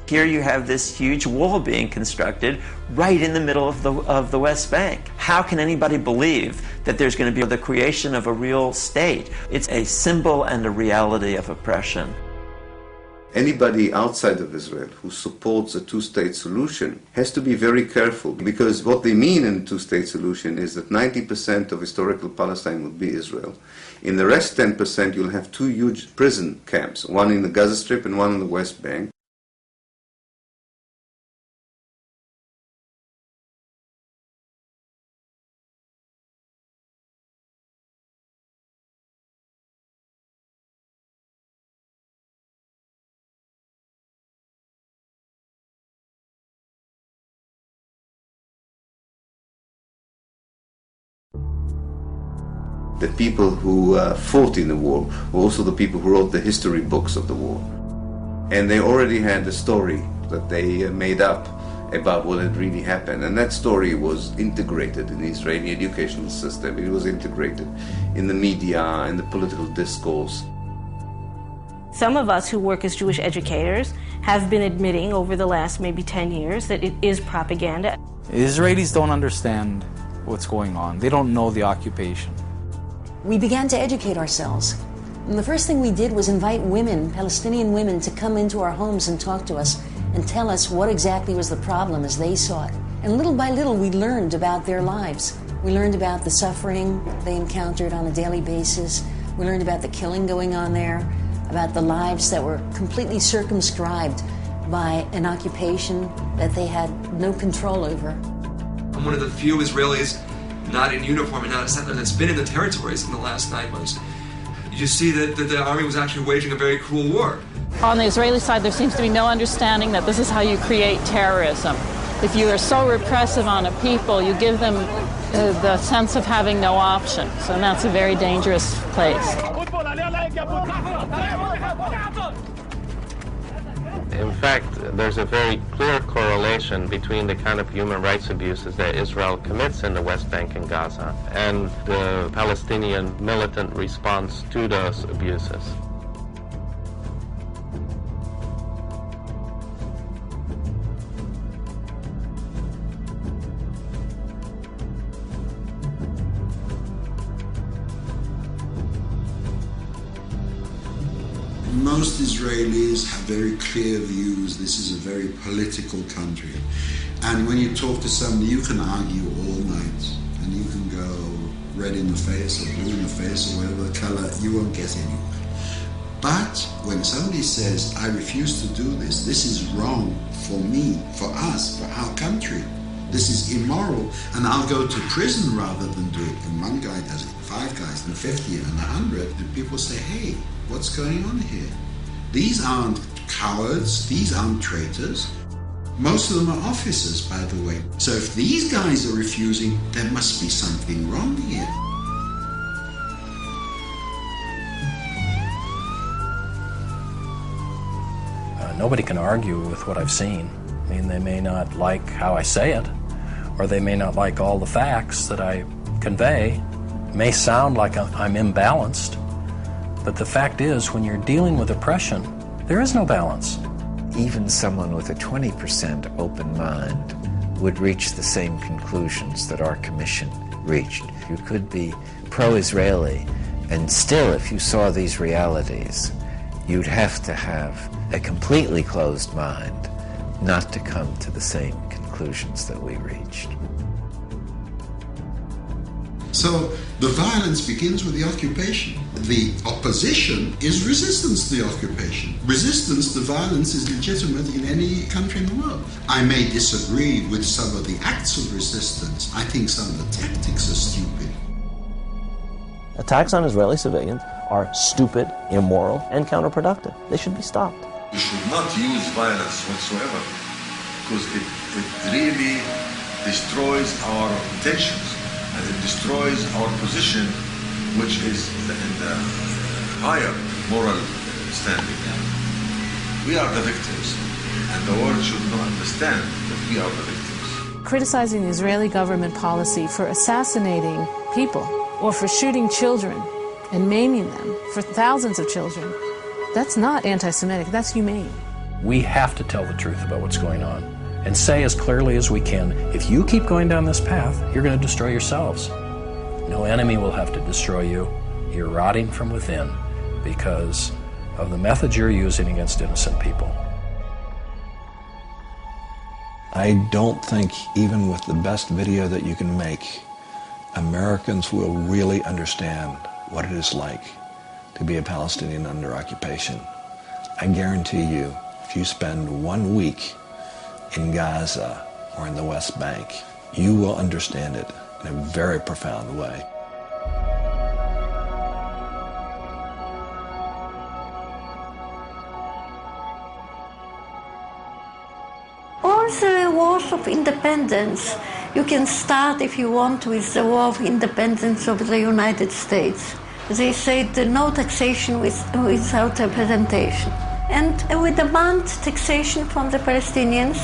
Speaker 19: Here you have this huge wall being constructed right in the middle of the West Bank. How can anybody believe that there's going to be the creation of a real state? It's a symbol and a reality of oppression.
Speaker 20: Anybody outside of Israel who supports a two-state solution has to be very careful, because what they mean in a two-state solution is that 90% of historical Palestine will be Israel. In the rest 10% you'll have 2 huge prison camps, one in the Gaza Strip and one in the West Bank. The people who fought in the war were also the people who wrote the history books of the war. And they already had a story that they made up about what had really happened. And that story was integrated in the Israeli educational system. It was integrated in the media, in the political discourse.
Speaker 14: Some of us who work as Jewish educators have been admitting over the last maybe 10 years that it is propaganda.
Speaker 26: Israelis don't understand what's going on. They don't know the occupation.
Speaker 22: We began to educate ourselves. And the first thing we did was invite women, Palestinian women, to come into our homes and talk to us and tell us what exactly was the problem as they saw it. And little by little, we learned about their lives. We learned about the suffering they encountered on a daily basis. We learned about the killing going on there, about the lives that were completely circumscribed by an occupation that they had no control over.
Speaker 23: I'm one of the few Israelis not in uniform and not a settler that's been in the territories in the last 9 months. You see that the army was actually waging a very cruel war.
Speaker 27: On the Israeli side, there seems to be no understanding that this is how you create terrorism. If you are so repressive on a people, you give them the sense of having no options, and that's a very dangerous place.
Speaker 28: In fact, there's a very clear correlation between the kind of human rights abuses that Israel commits in the West Bank and Gaza and the Palestinian militant response to those abuses.
Speaker 6: most Israelis have very clear views. This is a very political country. And when you talk to somebody, you can argue all night. And you can go red in the face or blue in the face or whatever color, you won't get anywhere. But when somebody says, I refuse to do this, this is wrong for me, for us, for our country, this is immoral, and I'll go to prison rather than do it. And one guy does it, 5 guys, and 50 and 100, and people say, hey, what's going on here? These aren't cowards, these aren't traitors. Most of them are officers, by the way. So if these guys are refusing, there must be something wrong here.
Speaker 7: Nobody can argue with what I've seen. I mean, they may not like how I say it, or they may not like all the facts that I convey. It may sound like I'm imbalanced, but the fact is, when you're dealing with oppression, there is no balance.
Speaker 15: Even someone with a 20% open mind would reach the same conclusions that our commission reached. You could be pro-Israeli, and still, if you saw these realities, you'd have to have a completely closed mind not to come to the same conclusions that we reached.
Speaker 6: So the violence begins with the occupation. The opposition is resistance to the occupation. Resistance to violence is legitimate in any country in the world. I may disagree with some of the acts of resistance. I think some of the tactics are stupid.
Speaker 9: Attacks on Israeli civilians are stupid, immoral, and counterproductive. They should be stopped.
Speaker 10: We should not use violence whatsoever, because it really destroys our intentions, and it destroys our position, which is in the higher moral standing. We are the victims, and the world should not understand that we are the victims.
Speaker 27: Criticizing the Israeli government policy for assassinating people or for shooting children and maiming them, for thousands of children, that's not anti-Semitic, that's humane.
Speaker 7: We have to tell the truth about what's going on and say as clearly as we can, if you keep going down this path, you're going to destroy yourselves. No enemy will have to destroy you. You're rotting from within because of the methods you're using against innocent people.
Speaker 11: I don't think, even with the best video that you can make, Americans will really understand what it is like to be a Palestinian under occupation. I guarantee you, if you spend 1 week in Gaza or in the West Bank, you will understand it in a very profound way.
Speaker 12: All the wars of independence, you can start, if you want, with the war of independence of the United States. They said no taxation without representation. And we demand taxation from the Palestinians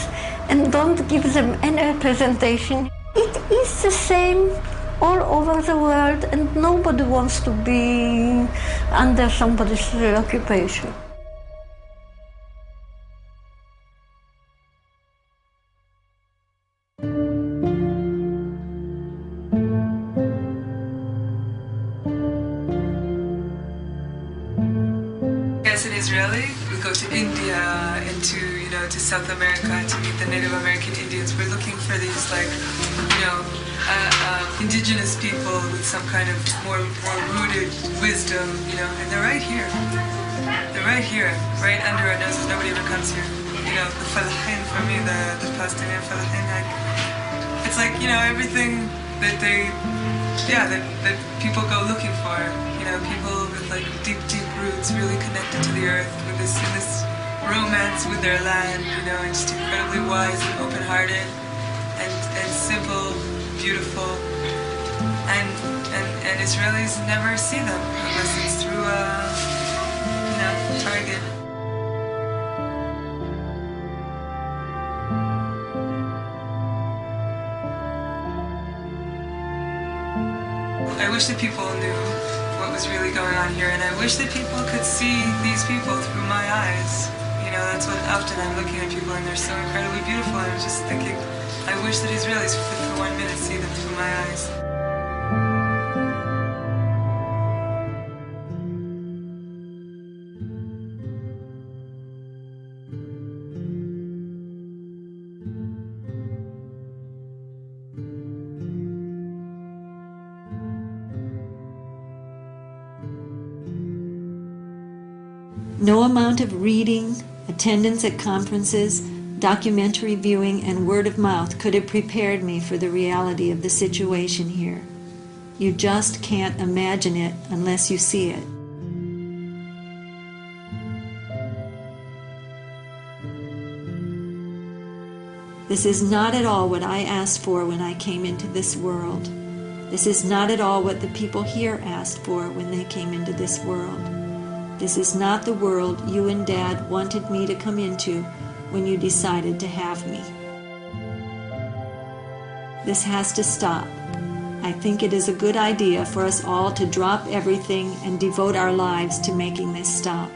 Speaker 12: and don't give them any representation. It is the same all over the world, and nobody wants to be under somebody's occupation.
Speaker 13: As an Israeli, we go to India and to South America to meet the Native American Indians. We're looking for these indigenous people with some kind of more rooted wisdom, and they're right here. They're right here, right under our noses. Nobody ever comes here. The falahin for me, the Palestinian falahin, it's like, everything that that people go looking for. People with deep roots, really connected to the earth, with this romance with their land, and just incredibly wise and open-hearted, and simple, beautiful, and Israelis never see them unless it's through a target. I wish that people knew what was really going on here, and I wish that people could see these people through my eyes. That's what often I'm looking at people and they're so incredibly beautiful, and I'm just thinking, I wish that Israelis could for 1 minute see them through my eyes.
Speaker 22: No amount of reading, attendance at conferences, documentary viewing, and word of mouth could have prepared me for the reality of the situation here. You just can't imagine it unless you see it. This is not at all what I asked for when I came into this world. This is not at all what the people here asked for when they came into this world. This is not the world you and Dad wanted me to come into when you decided to have me. This has to stop. I think it is a good idea for us all to drop everything and devote our lives to making this stop.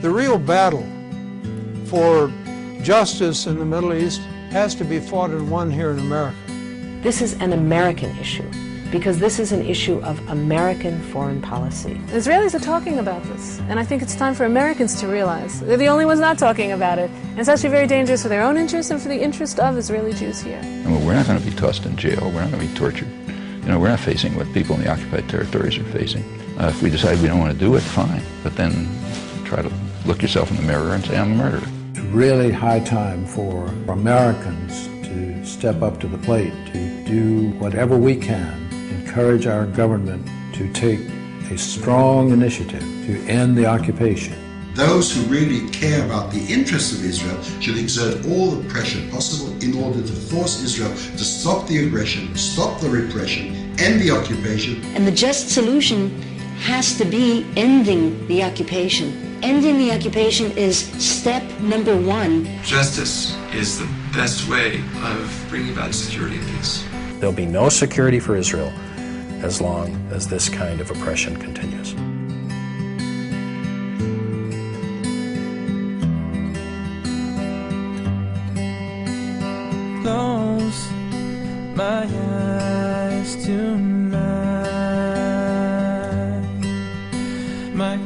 Speaker 1: The real battle for justice in the Middle East has to be fought and won here in America.
Speaker 2: This is an American issue because this is an issue of American foreign policy.
Speaker 27: The Israelis are talking about this, and I think it's time for Americans to realize they're the only ones not talking about it. And it's actually very dangerous for their own interest and for the interest of Israeli Jews here.
Speaker 3: I mean, we're not going to be tossed in jail. We're not going to be tortured. You know, we're not facing what people in the occupied territories are facing. If we decide we don't want to do it, fine. But then try to look yourself in the mirror and say, I'm a murderer.
Speaker 16: It's really high time for Americans to step up to the plate, to do whatever we can, encourage our government to take a strong initiative to end the occupation.
Speaker 6: Those who really care about the interests of Israel should exert all the pressure possible in order to force Israel to stop the aggression, stop the repression, end the occupation.
Speaker 22: And the just solution has to be ending the occupation. Ending the occupation is step number one.
Speaker 23: Justice is the best way of bringing about security and peace.
Speaker 7: There'll be no security for Israel as long as this kind of oppression continues.
Speaker 17: Close my eyes tonight. My